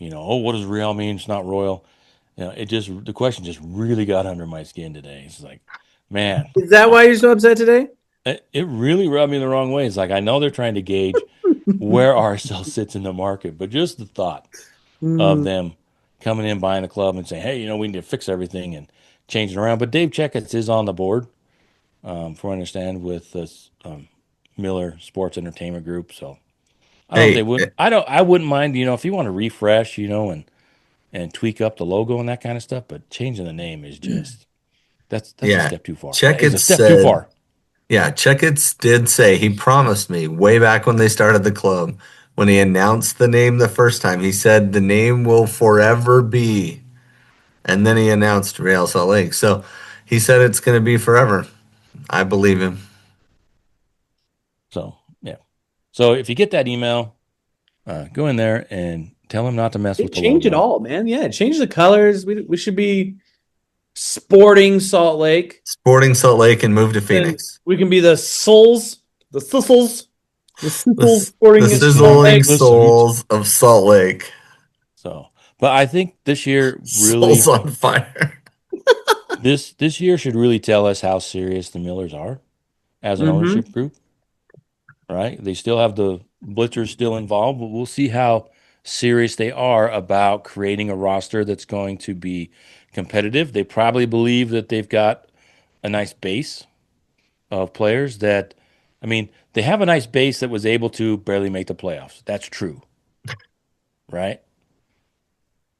Speaker 3: oh, what does Real mean? It's not royal. The question just really got under my skin today. It's like, man,
Speaker 1: Is that why you're so upset today?
Speaker 3: it really rubbed me the wrong way. It's like, I know they're trying to gauge where RSL sits in the market, but just the thought of
Speaker 1: Hmm.
Speaker 3: them coming in, buying a club and saying, hey, we need to fix everything and change it around. But Dave Checketts is on the board, from what I understand, with this Miller Sports Entertainment Group. So I don't know if they
Speaker 2: Hey,
Speaker 3: would. I wouldn't mind, if you want to refresh, and tweak up the logo and that kind of stuff. But changing the name is just that's a
Speaker 2: yeah.
Speaker 3: step too far. That is a
Speaker 2: Checkett
Speaker 3: step too
Speaker 2: said
Speaker 3: far.
Speaker 2: Yeah, Checketts did say he promised me way back when they started the club, when he announced the name the first time, he said the name will forever be, and then he announced Real Salt Lake. So he said it's going to be forever. I believe him.
Speaker 3: So yeah. So if you get that email, go in there and tell him not to mess
Speaker 1: They
Speaker 3: with the
Speaker 1: change it
Speaker 3: logo.
Speaker 1: all, man. Yeah, change the colors. We should be Sporting Salt Lake.
Speaker 2: Sporting Salt Lake and move to
Speaker 1: And
Speaker 2: Phoenix.
Speaker 1: we can be the Souls, the Thistles, the
Speaker 2: The,
Speaker 1: Thistles
Speaker 2: the
Speaker 1: Sporting Salt
Speaker 2: sizzling
Speaker 1: Lake.
Speaker 3: Listen.
Speaker 2: souls of Salt Lake.
Speaker 3: So, But I think this year
Speaker 2: Souls
Speaker 3: really
Speaker 2: on fire.
Speaker 3: this year should really tell us how serious the Millers are as an
Speaker 1: Mm-hmm.
Speaker 3: ownership group, right? They still have the blitzers still involved, but we'll see how serious they are about creating a roster that's going to be competitive. They probably believe that they've got a nice base of players that, I mean, they have a nice base that was able to barely make the playoffs. That's true, right?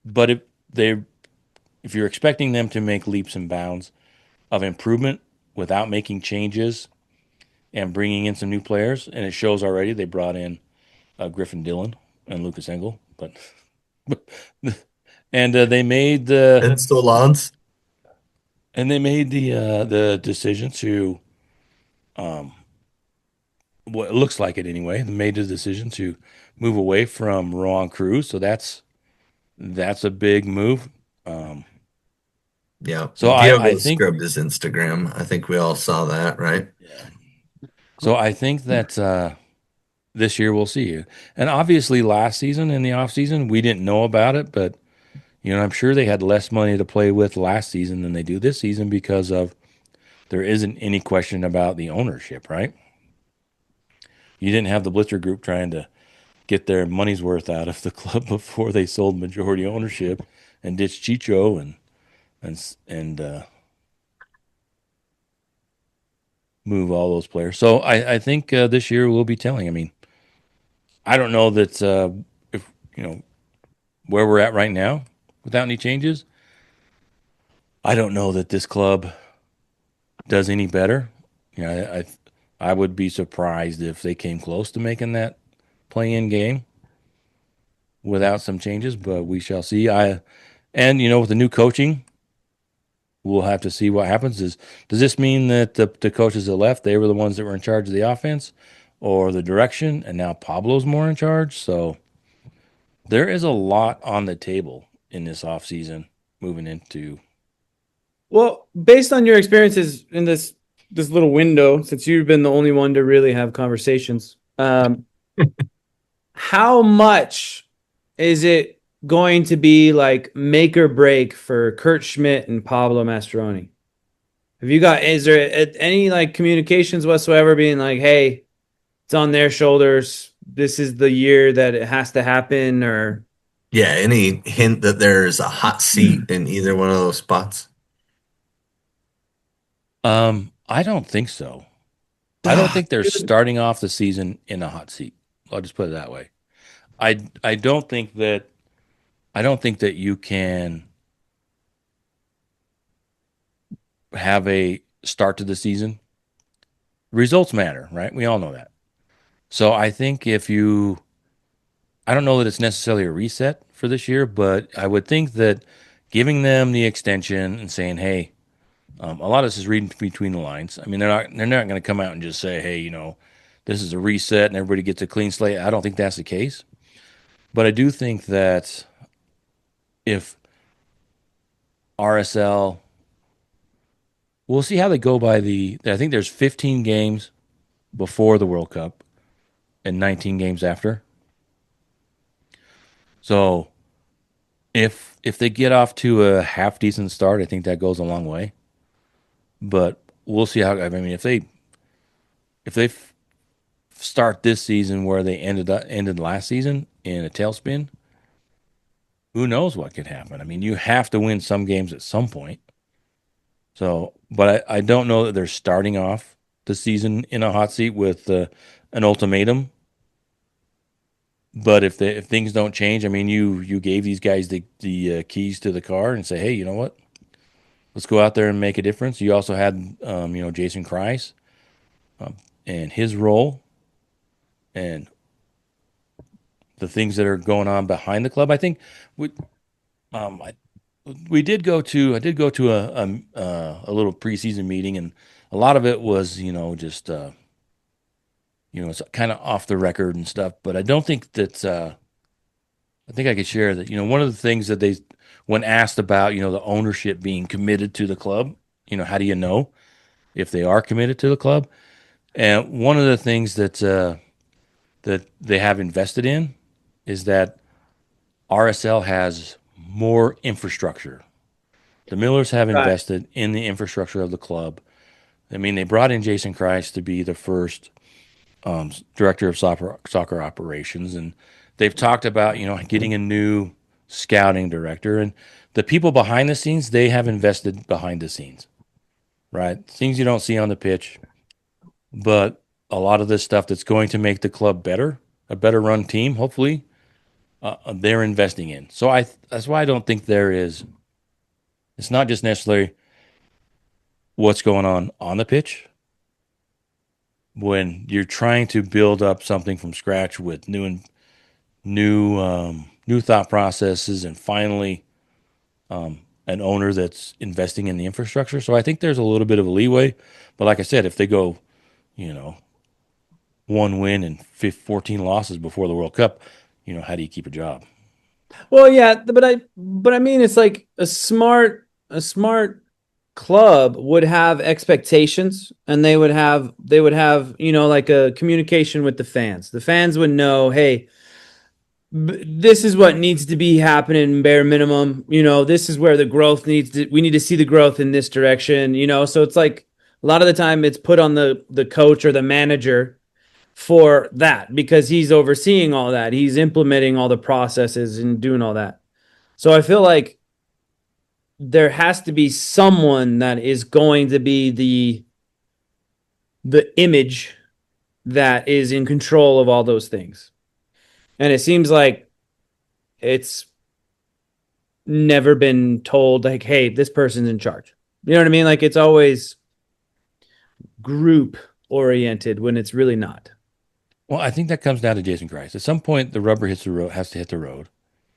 Speaker 3: But they if you're expecting them to make leaps and bounds of improvement without making changes and bringing in some new players, and it shows already. They brought in Griffin Dillon and Lucas Engel, but and they made
Speaker 2: And Solans.
Speaker 3: the decision to um, what it looks like it anyway. They made the decision to move away from Rowan Cruz, so that's a big move. Um,
Speaker 2: Yeah.
Speaker 3: so I
Speaker 2: Diogo
Speaker 3: think
Speaker 2: scrubbed his Instagram. I think we all saw that, right?
Speaker 3: yeah. So I think that this year we'll see. And obviously last season in the off season we didn't know about it, but I'm sure they had less money to play with last season than they do this season because of there isn't any question about the ownership, right? You didn't have the Blitzer group trying to get their money's worth out of the club before they sold majority ownership and ditched Chicho and move all those players. So I think this year will be telling. I mean, I don't know that if where we're at right now without any changes. I don't know that this club does any better. I would be surprised if they came close to making that play-in game without some changes, but we shall see. With the new coaching, we'll have to see what happens. Does this mean that the coaches that left, they were the ones that were in charge of the offense or the direction, and now Pablo's more in charge? So there is a lot on the table in this offseason moving into.
Speaker 1: Well, based on your experiences in this little window, since you've been the only one to really have conversations, how much is it going to be like make or break for Kurt Schmidt and Pablo Mastroeni? Is there any like communications whatsoever being like, hey, it's on their shoulders. This is the year that it has to happen, or
Speaker 2: Yeah. Any hint that there's a hot seat in either one of those spots?
Speaker 3: I don't think so. I don't think they're starting off the season in a hot seat. I'll just put it that way. I don't think that you can have a start to the season. Results matter, right? We all know that. So I think I don't know that it's necessarily a reset for this year, but I would think that giving them the extension and saying, hey, a lot of this is reading between the lines. I mean, they're not going to come out and just say, hey, this is a reset and everybody gets a clean slate. I don't think that's the case. But I do think that if RSL, we'll see how they go I think there's 15 games before the World Cup and 19 games after. So if they get off to a half decent start, I think that goes a long way. But we'll see how. I mean, if they start this season where they ended last season in a tailspin, who knows what could happen? I mean, you have to win some games at some point. So, but I don't know that they're starting off the season in a hot seat with an ultimatum. But if things don't change, I mean, you gave these guys the keys to the car and say, hey, you know what? Let's go out there and make a difference. You also had Jason Kreis and his role and the things that are going on behind the club. I think we um I, we did go to I did go to a little preseason meeting, and a lot of it was just it's kind of off the record and stuff. But I don't think that I think I could share that one of the things that they when asked about the ownership being committed to the club, how do you know if they are committed to the club? And one of the things that they have invested in is that RSL has more infrastructure. The Millers have
Speaker 1: Right.
Speaker 3: invested in the infrastructure of the club. I mean, they brought in Jason Christ to be the first director of soccer operations, and they've talked about getting a new scouting director, and the people behind the scenes they have invested behind the scenes, right? Things you don't see on the pitch, but a lot of this stuff that's going to make the club better, a better run team, hopefully, they're investing in. So that's why I don't think there is. It's not just necessarily what's going on the pitch. When you're trying to build up something from scratch with new thought processes, and finally an owner that's investing in the infrastructure. So I think there's a little bit of a leeway. But like I said, if they go, you know, one win and 14 losses before the World Cup, how do you keep a job?
Speaker 1: Well, yeah, but I mean, it's like a smart club would have expectations, and they would have like a communication with the fans. The fans would know, hey, this is what needs to be happening bare minimum. This is where the growth we need to see the growth in this direction. So it's like a lot of the time it's put on the coach or the manager for that, because he's overseeing all that. He's implementing all the processes and doing all that. So I feel like there has to be someone that is going to be the image that is in control of all those things. And it seems like it's never been told, like, hey, this person's in charge. You know what I mean? Like, it's always group oriented when it's really not.
Speaker 3: Well, I think that comes down to Jason Christ. At some point, the rubber hits the road, has to hit the road,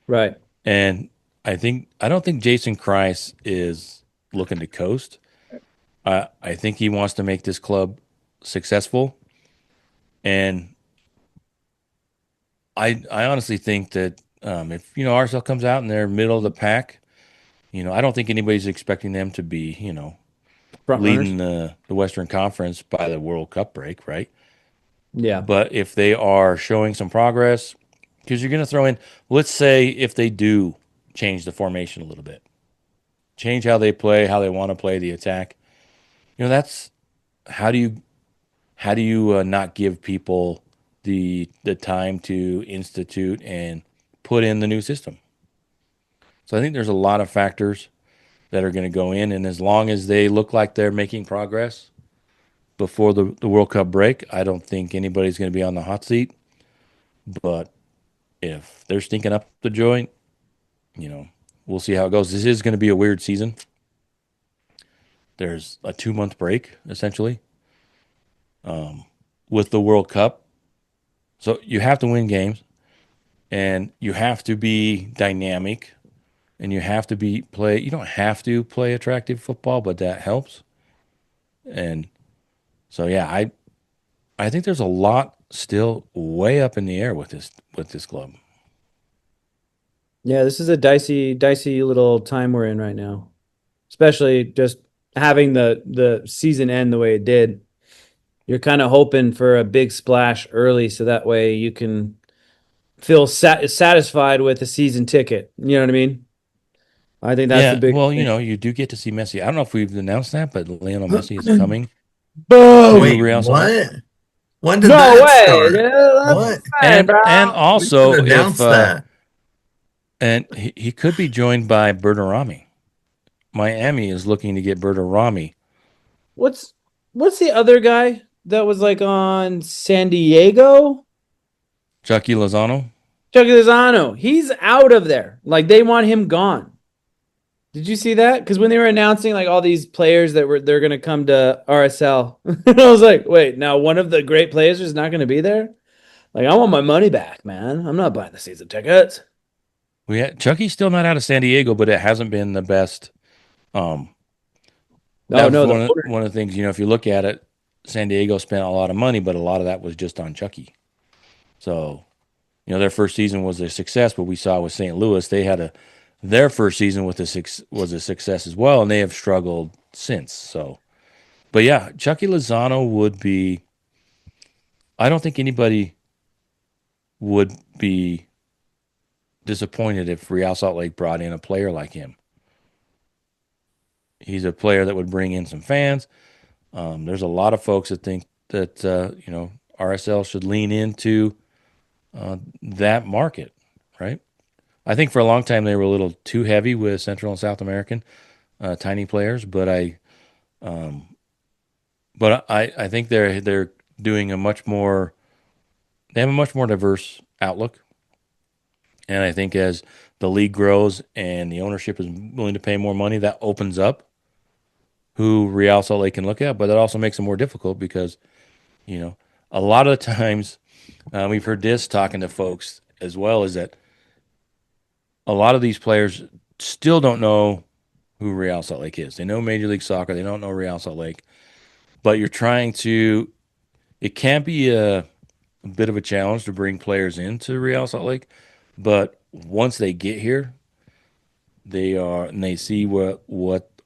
Speaker 1: Right.
Speaker 3: and I don't think Jason Christ is looking to coast. I think he wants to make this club successful, and I honestly think that if RSL comes out and they're middle of the pack, I don't think anybody's expecting them to be
Speaker 1: Front runners.
Speaker 3: leading the Western Conference by the World Cup break, right?
Speaker 1: Yeah.
Speaker 3: But if they are showing some progress, because you're going to throw in, let's say if they do change the formation a little bit, change how they play, how they want to play the attack, that's how do you not give people the time to institute and put in the new system? So I think there's a lot of factors that are going to go in, and as long as they look like they're making progress before the World Cup break, I don't think anybody's going to be on the hot seat. But if they're stinking up the joint, you know, we'll see how it goes. This is going to be a weird season. There's a 2 month break essentially with the World Cup, so you have to win games, and you have to be dynamic, and you have to be play. You don't have to play attractive football, but that helps. And so yeah, I think there's a lot still way up in the air with this club.
Speaker 1: Yeah, this is a dicey little time we're in right now. Especially just having the season end the way it did. You're kind of hoping for a big splash early, so that way you can feel satisfied with a season ticket. You know what I mean? I think that's the
Speaker 3: Yeah,
Speaker 1: big
Speaker 3: well,
Speaker 1: thing.
Speaker 3: you do get to see Messi. I don't know if we've announced that, but Lionel Messi is coming to
Speaker 1: Boom!
Speaker 2: Wait,
Speaker 3: Real Salt.
Speaker 2: what? When did
Speaker 1: No
Speaker 2: that
Speaker 1: way, dude.
Speaker 2: start?
Speaker 1: That's
Speaker 2: What?
Speaker 1: right,
Speaker 3: And
Speaker 1: bro.
Speaker 2: We should
Speaker 3: also if
Speaker 2: announce that.
Speaker 3: and he could be joined by Bertarami. Miami is looking to get Bertarami.
Speaker 1: What's what's the other guy that was like on San Diego?
Speaker 3: Chucky Lozano.
Speaker 1: Chucky Lozano. He's out of there. Like, they want him gone. Did you see that? Because when they were announcing like all these players they're gonna come to RSL, I was like, wait, now one of the great players is not gonna be there? Like, I want my money back, man. I'm not buying the season tickets.
Speaker 3: Chucky's still not out of San Diego, but it hasn't been the best. Um, that
Speaker 1: Oh
Speaker 3: was
Speaker 1: no, the
Speaker 3: one of the things. If you look at it, San Diego spent a lot of money, but a lot of that was just on Chucky. So their first season was a success, but we saw with St. Louis, they had their first season was a success as well, and they have struggled since. So, but yeah, Chucky Lozano would be. I don't think anybody would be disappointed if Real Salt Lake brought in a player like him. He's a player that would bring in some fans. There's a lot of folks that think that RSL should lean into that market, right? I think for a long time they were a little too heavy with Central and South American tiny players, but I think they're doing a much more. They have a much more diverse outlook, and I think as the league grows and the ownership is willing to pay more money, that opens up who Real Salt Lake can look at, but that also makes it more difficult because a lot of the times we've heard this talking to folks as well is that a lot of these players still don't know who Real Salt Lake is. They know Major League Soccer, they don't know Real Salt Lake, but you're trying to. It can be a bit of a challenge to bring players into Real Salt Lake, but once they get here, they see what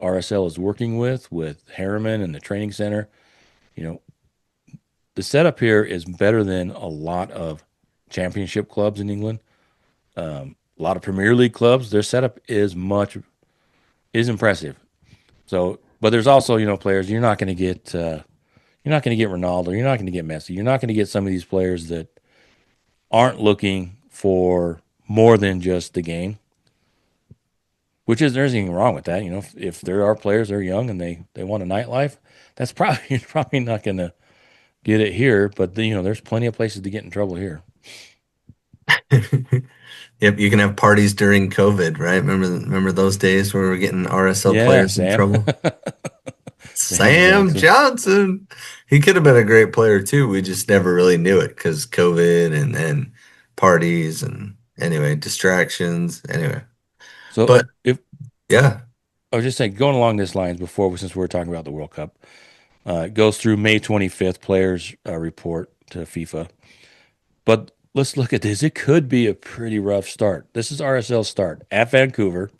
Speaker 3: RSL is working with Harriman and the training center. You know, the setup here is better than a lot of championship clubs in England. A lot of Premier League clubs, their setup is impressive. So, but there's also players you're not going to get. You're not going to get Ronaldo. You're not going to get Messi. You're not going to get some of these players that aren't looking for more than just the game. Which is there's anything wrong with that. If there are players they're young and they want a nightlife, that's probably you're probably not going to get it here. But there's plenty of places to get in trouble here.
Speaker 2: Yep, you can have parties during COVID, right? Remember those days where we were getting RSL
Speaker 3: Yeah,
Speaker 2: players in
Speaker 3: Sam.
Speaker 2: trouble?
Speaker 3: Sam
Speaker 2: Sam
Speaker 3: Johnson.
Speaker 2: Johnson. He could have been a great player too. We just never really knew it because COVID and parties and anyway, distractions. Anyway.
Speaker 3: So
Speaker 2: But
Speaker 3: if
Speaker 2: yeah,
Speaker 3: I was just saying, going along these lines before, since we were talking about the World Cup, it goes through May 25th. Players report to FIFA. But let's look at this. It could be a pretty rough start. This is RSL's start at Vancouver.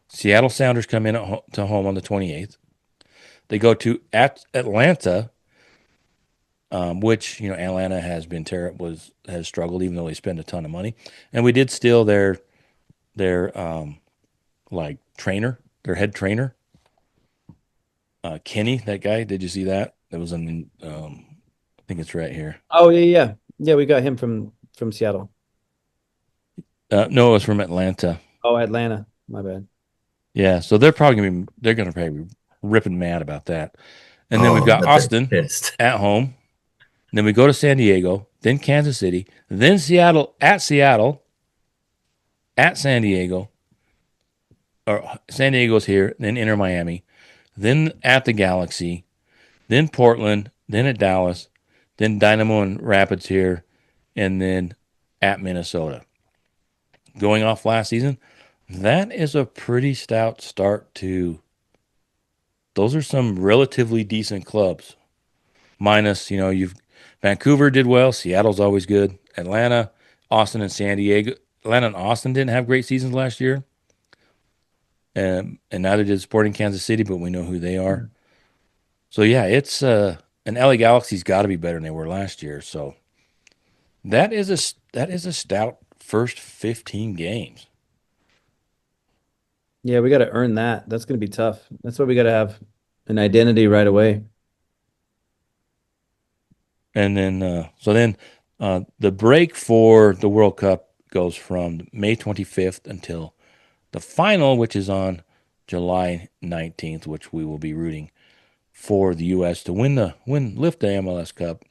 Speaker 3: Seattle Sounders come in to home on the 28th. They go to at Atlanta, which Atlanta has been has struggled even though they spend a ton of money. And we did steal their like trainer, their head trainer, Kenny. That guy. Did you see that? That was in. I think it's right here.
Speaker 1: Oh yeah. We got him from Seattle.
Speaker 3: No, it was from Atlanta.
Speaker 1: Oh, Atlanta. My bad.
Speaker 3: Yeah, so they're probably be ripping mad about that. And then we've
Speaker 2: oh,
Speaker 3: got
Speaker 2: but they're
Speaker 3: Austin
Speaker 2: pissed.
Speaker 3: at home. Then we go to San Diego, then Kansas City, then Seattle, at San Diego, or San Diego's here, then Inter Miami, then at the Galaxy, then Portland, then at Dallas, then Dynamo and Rapids here, and then at Minnesota. Going off last season, that is a pretty stout start to. Those are some relatively decent clubs. Minus, you've Vancouver did well. Seattle's always good. Atlanta, Austin, and San Diego. Atlanta and Austin didn't have great seasons last year, and neither did Sporting Kansas City. But we know who they are. So yeah, it's an LA Galaxy's got to be better than they were last year. So that is a stout first 15 games.
Speaker 1: Yeah, we got to earn that. That's going to be tough. That's why we got to have an identity right away.
Speaker 3: And then the break for the World Cup goes from May 25th until the final, which is on July 19th, which we will be rooting for the U.S. to lift the MLS Cup,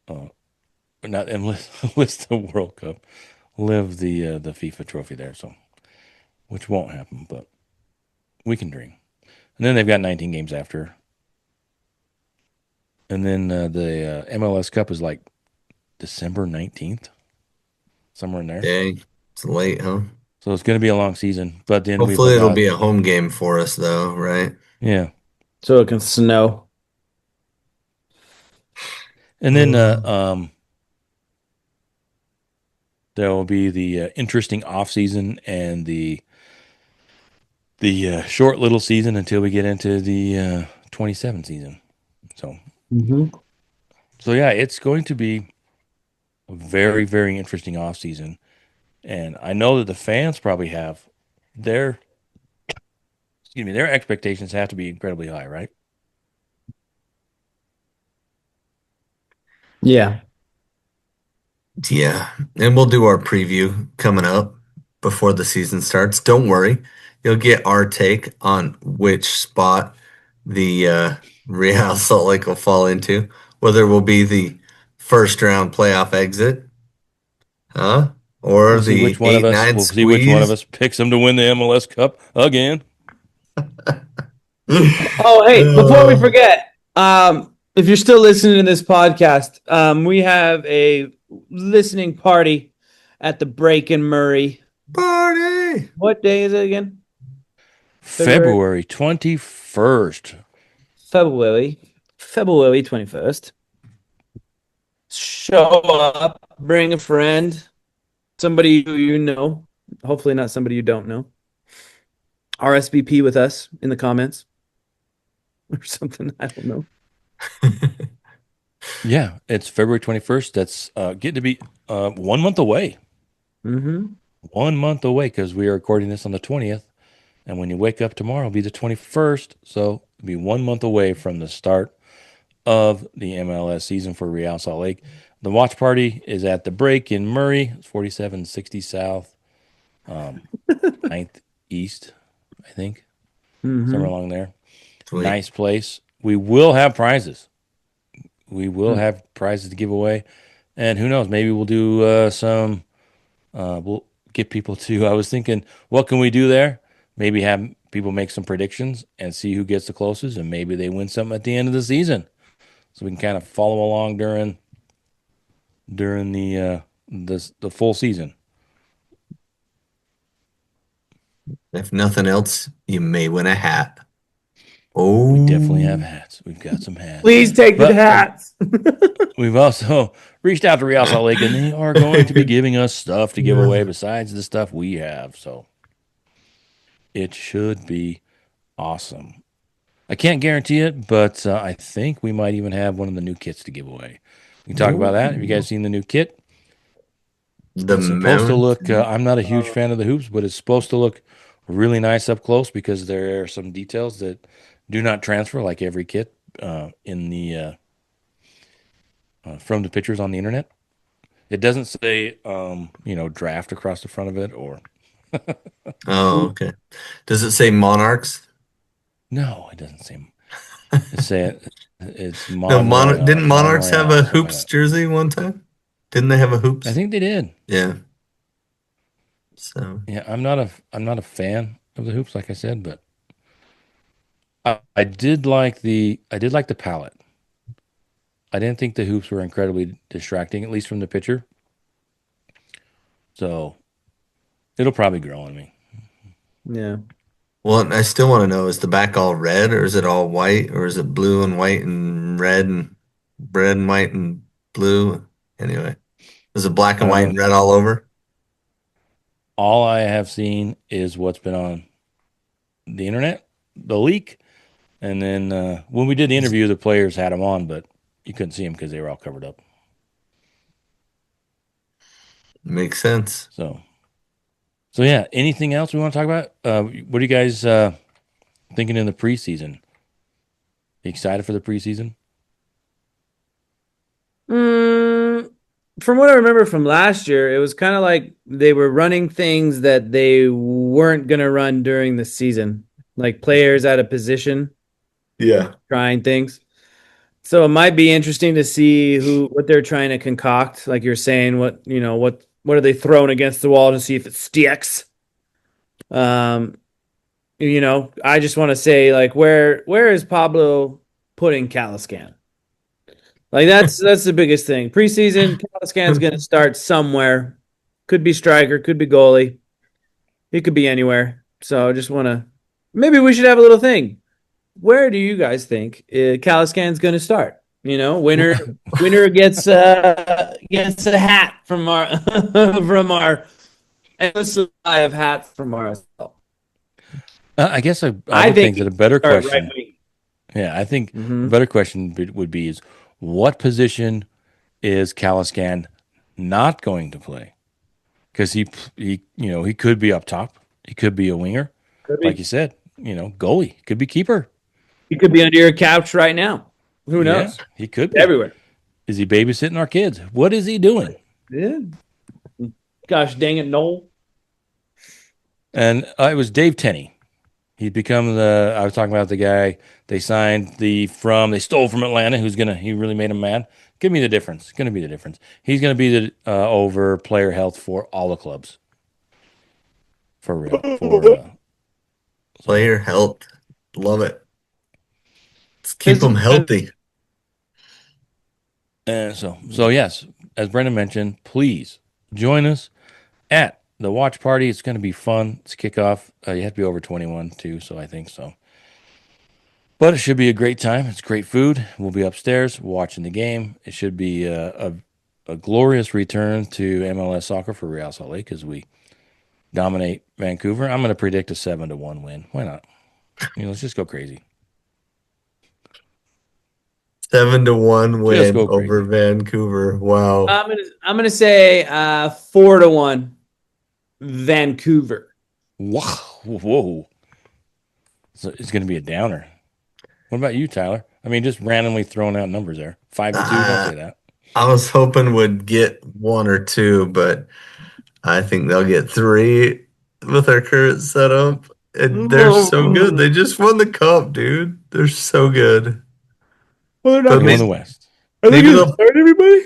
Speaker 3: not and lift the World Cup, live the FIFA trophy there. So, which won't happen, but we can dream. And then they've got 19 games after, and then the MLS Cup is like December 19th, somewhere in there.
Speaker 2: Dang, it's late, huh?
Speaker 3: So it's going to be a long season, but then we've
Speaker 2: Hopefully it'll
Speaker 3: got
Speaker 2: be a home game for us though, right?
Speaker 3: yeah.
Speaker 1: So it can snow.
Speaker 3: And then there will be the interesting off season and the short little season until we get into the 27 season. So
Speaker 1: Mm-hmm.
Speaker 3: so yeah, it's going to be a very, very interesting offseason. And I know that the fans probably have their, excuse me, their expectations have to be incredibly high, right?
Speaker 1: Yeah.
Speaker 2: Yeah, and we'll do our preview coming up before the season starts. Don't worry, you'll get our take on which spot the Real Salt Lake will fall into, whether it will be the first round playoff exit, huh? Or
Speaker 3: We'll see
Speaker 2: the
Speaker 3: which one of
Speaker 2: eight
Speaker 3: us.
Speaker 2: nine
Speaker 3: We'll see which one of
Speaker 2: squeeze.
Speaker 3: us picks them to win the MLS Cup again.
Speaker 1: Oh, hey, before we
Speaker 2: Uh,
Speaker 1: forget, if you're still listening to this podcast, we have a listening party at the Break in Murray.
Speaker 2: Party!
Speaker 1: What day is it again? February.
Speaker 3: February 21st.
Speaker 1: February 21st. Show up, bring a friend, somebody who you know, hopefully not somebody you don't know. RSVP with us in the comments or something. I don't know.
Speaker 3: Yeah, it's February 21st. That's getting to be 1 month away.
Speaker 1: Mm-hmm.
Speaker 3: 1 month away because we are recording this on the 20th. And when you wake up tomorrow, it'll be the 21st. So it'll be 1 month away from the start of the MLS season for Real Salt Lake. The watch party is at the Break in Murray, 4760 South, 9th East, I think, somewhere
Speaker 1: Mm-hmm.
Speaker 3: along there.
Speaker 2: Sweet.
Speaker 3: Nice place. We will have prizes. We will
Speaker 1: Hmm.
Speaker 3: have prizes to give away. And who knows, maybe we'll do we'll get people to, I was thinking, what can we do there? Maybe have people make some predictions and see who gets the closest, and maybe they win something at the end of the season. So we can kind of follow along during the full season.
Speaker 2: If nothing else, you may win a hat.
Speaker 3: We definitely have
Speaker 2: Oh,
Speaker 3: hats. We've got some hats.
Speaker 1: Please take the
Speaker 3: But
Speaker 1: hats.
Speaker 3: we've also reached out to Real Salt Lake, and they are going to be giving us stuff to give away besides the stuff we have. So it should be awesome. I can't guarantee it, but I think we might even have one of the new kits to give away. We can talk about that. Have you guys seen the new kit?
Speaker 2: the
Speaker 3: It's supposed to look,
Speaker 2: mountain.
Speaker 3: I'm not a huge fan of the hoops, but it's supposed to look really nice up close because there are some details that do not transfer like every kit in the from the pictures on the internet. It doesn't say, draft across the front of it or
Speaker 2: Oh, okay. Does it say Monarchs?
Speaker 3: no, it doesn't say. It say it's
Speaker 2: No, didn't Monarchs have
Speaker 3: Montreal
Speaker 2: a
Speaker 3: or something like
Speaker 2: hoops
Speaker 3: that.
Speaker 2: jersey one time? Didn't they have a
Speaker 3: I
Speaker 2: hoops?
Speaker 3: think they did.
Speaker 2: Yeah. So
Speaker 3: Yeah, I'm not a fan of the hoops, like I said, but I did like the palette. I didn't think the hoops were incredibly distracting, at least from the picture. So it'll probably grow on me.
Speaker 1: Yeah.
Speaker 2: well, I still want to know, is the back all red or is it all white or is it blue and white and red and white and blue? Anyway, is it black and white and
Speaker 3: Um,
Speaker 2: red all over?
Speaker 3: all I have seen is what's been on the internet, the leak, and then when we did the interview, the players had them on, but you couldn't see them because they were all covered up.
Speaker 2: Makes sense.
Speaker 3: So yeah. Anything else we want to talk about? What are you guys thinking in the preseason? You excited for the preseason?
Speaker 1: Mm, from what I remember from last year, it was kind of like they were running things that they weren't going to run during the season, like players out of position,
Speaker 2: Yeah.
Speaker 1: trying things. So it might be interesting to see what they're trying to concoct. Like you're saying, what are they throwing against the wall to see if it sticks? Um, I just want to say, like, where is Pablo putting Caliscan? Like that's the biggest thing. Preseason, Caliscan's going to start somewhere. Could be striker, could be goalie. He could be anywhere. So I just want to. Maybe we should have a little thing. Where do you guys think Caliscan's going to start? Winner gets a hat from our from our endless supply of hats from RSL.
Speaker 3: I guess I
Speaker 1: I
Speaker 3: would
Speaker 1: think
Speaker 3: think
Speaker 1: he
Speaker 3: that a better
Speaker 1: should start right
Speaker 3: question,
Speaker 1: wing.
Speaker 3: yeah, I think a
Speaker 1: Mm-hmm.
Speaker 3: better question would be is what position is Caliscan not going to play because he could be up top. He could be a winger,
Speaker 1: Could
Speaker 3: like
Speaker 1: be.
Speaker 3: you said. Goalie could be keeper.
Speaker 1: He could be under your couch right now. Who
Speaker 3: Yeah,
Speaker 1: knows?
Speaker 3: he could be.
Speaker 1: Everywhere.
Speaker 3: Is he babysitting our kids? What is he doing?
Speaker 1: Yeah. Gosh dang it, Noel.
Speaker 3: And it was Dave Tenney. He's become I was talking about the guy they signed they stole from Atlanta, he really made him mad. Give me the difference. Going to be the difference. He's going to be the over player health for all the clubs. For real.
Speaker 2: Player health. Love it. Let's keep
Speaker 1: Physical-
Speaker 2: them healthy.
Speaker 3: And so yes, as Brennan mentioned, please join us at the watch party. It's going to be fun. It's kickoff. You have to be over 21 too, so I think so. But it should be a great time. It's great food. We'll be upstairs watching the game. It should be a glorious return to MLS soccer for Real Salt Lake as we dominate Vancouver. I'm going to predict a 7-1 win. Why not? Let's just go crazy.
Speaker 2: 7-1 win
Speaker 3: go
Speaker 2: over
Speaker 3: crazy.
Speaker 2: Vancouver. Wow.
Speaker 1: I'm gonna say 4-1 Vancouver.
Speaker 3: Whoa. So it's going to be a downer. What about you, Tyler? I mean, just randomly throwing out numbers there. 5-2. Don't say that.
Speaker 2: I was hoping would get 1 or 2, but I think they'll get 3 with our current setup. And they're so good. They just won the cup, dude. They're so good.
Speaker 1: Well, they're
Speaker 2: But
Speaker 1: not
Speaker 3: Go in
Speaker 2: maybe,
Speaker 3: the West.
Speaker 1: Are they
Speaker 2: maybe
Speaker 1: gonna
Speaker 2: they'll
Speaker 1: start everybody?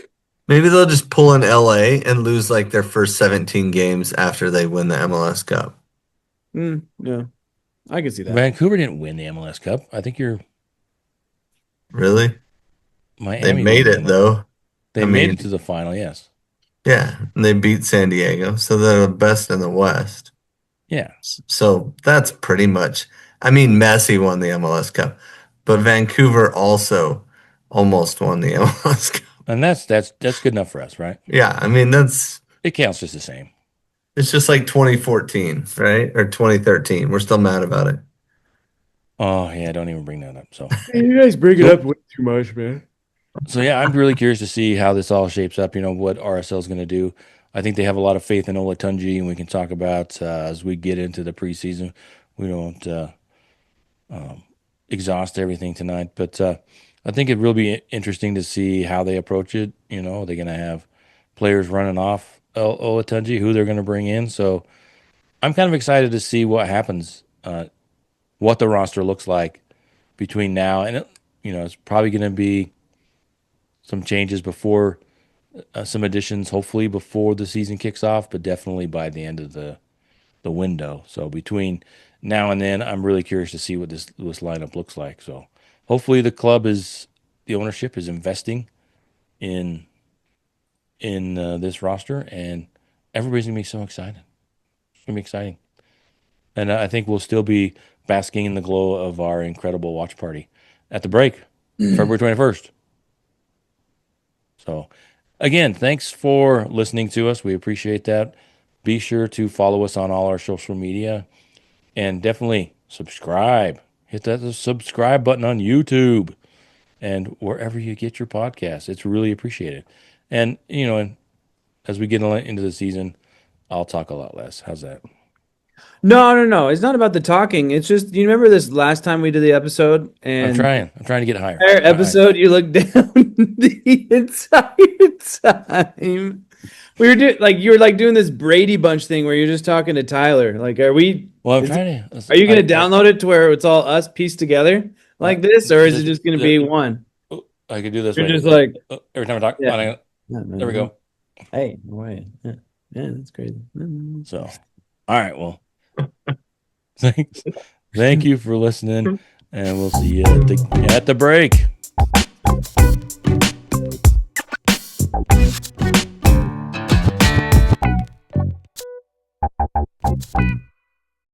Speaker 2: maybe they'll just pull in LA and lose like their first 17 games after they win the MLS Cup.
Speaker 1: Yeah, I can see that.
Speaker 3: Vancouver didn't win the MLS Cup. I think
Speaker 2: Really?
Speaker 3: Miami
Speaker 2: They made
Speaker 3: won
Speaker 2: it though.
Speaker 3: They
Speaker 2: I
Speaker 3: made
Speaker 2: mean,
Speaker 3: it to the final, yes.
Speaker 2: yeah, and they beat San Diego, so they're the best in the West.
Speaker 3: Yeah.
Speaker 2: So that's pretty much. I mean, Messi won the MLS Cup, but Vancouver also almost won the MLS Cup.
Speaker 3: And that's good enough for us, right?
Speaker 2: Yeah, I mean
Speaker 3: It counts just the same.
Speaker 2: it's just like 2014, right? Or 2013. We're still mad about it.
Speaker 3: Oh yeah, don't even bring that up. So
Speaker 1: You guys bring it up way too much, man.
Speaker 3: So yeah, I'm really curious to see how this all shapes up. What RSL is going to do. I think they have a lot of faith in Olatunji, and we can talk about as we get into the preseason. We don't exhaust everything tonight, but I think it will be interesting to see how they approach it. Are they going to have players running off Olatunji, who they're going to bring in? So I'm kind of excited to see what happens, what the roster looks like between now and it's probably going to be some changes before some additions, hopefully before the season kicks off, but definitely by the end of the window. So between now and then, I'm really curious to see what this lineup looks like. So hopefully the ownership is investing in this roster, and everybody's gonna be so excited. It's gonna be exciting, and I think we'll still be basking in the glow of our incredible watch party at the break, February 21st. So, again, thanks for listening to us. We appreciate that. Be sure to follow us on all our social media and definitely subscribe. Hit that subscribe button on YouTube and wherever you get your podcasts. It's really appreciated. And, as we get into the season, I'll talk a lot less. How's that?
Speaker 1: No. It's not about the talking. It's just, you remember this last time we did the episode?
Speaker 3: I'm
Speaker 1: And
Speaker 3: trying to get higher.
Speaker 1: entire episode, you looked down the entire time. We were doing you were doing this Brady Bunch thing where you're just talking to Tyler. Are we?
Speaker 3: Well,
Speaker 1: Are you going to download it to where it's all us pieced together like this, or is it just going to be one?
Speaker 3: I could do this.
Speaker 1: You're
Speaker 3: way.
Speaker 1: just like
Speaker 3: every time I talk.
Speaker 1: Yeah.
Speaker 3: There we go.
Speaker 1: Hey, wait. Yeah, that's crazy.
Speaker 3: So, all right. Well, thanks. Thank you for listening, and we'll see you at the break.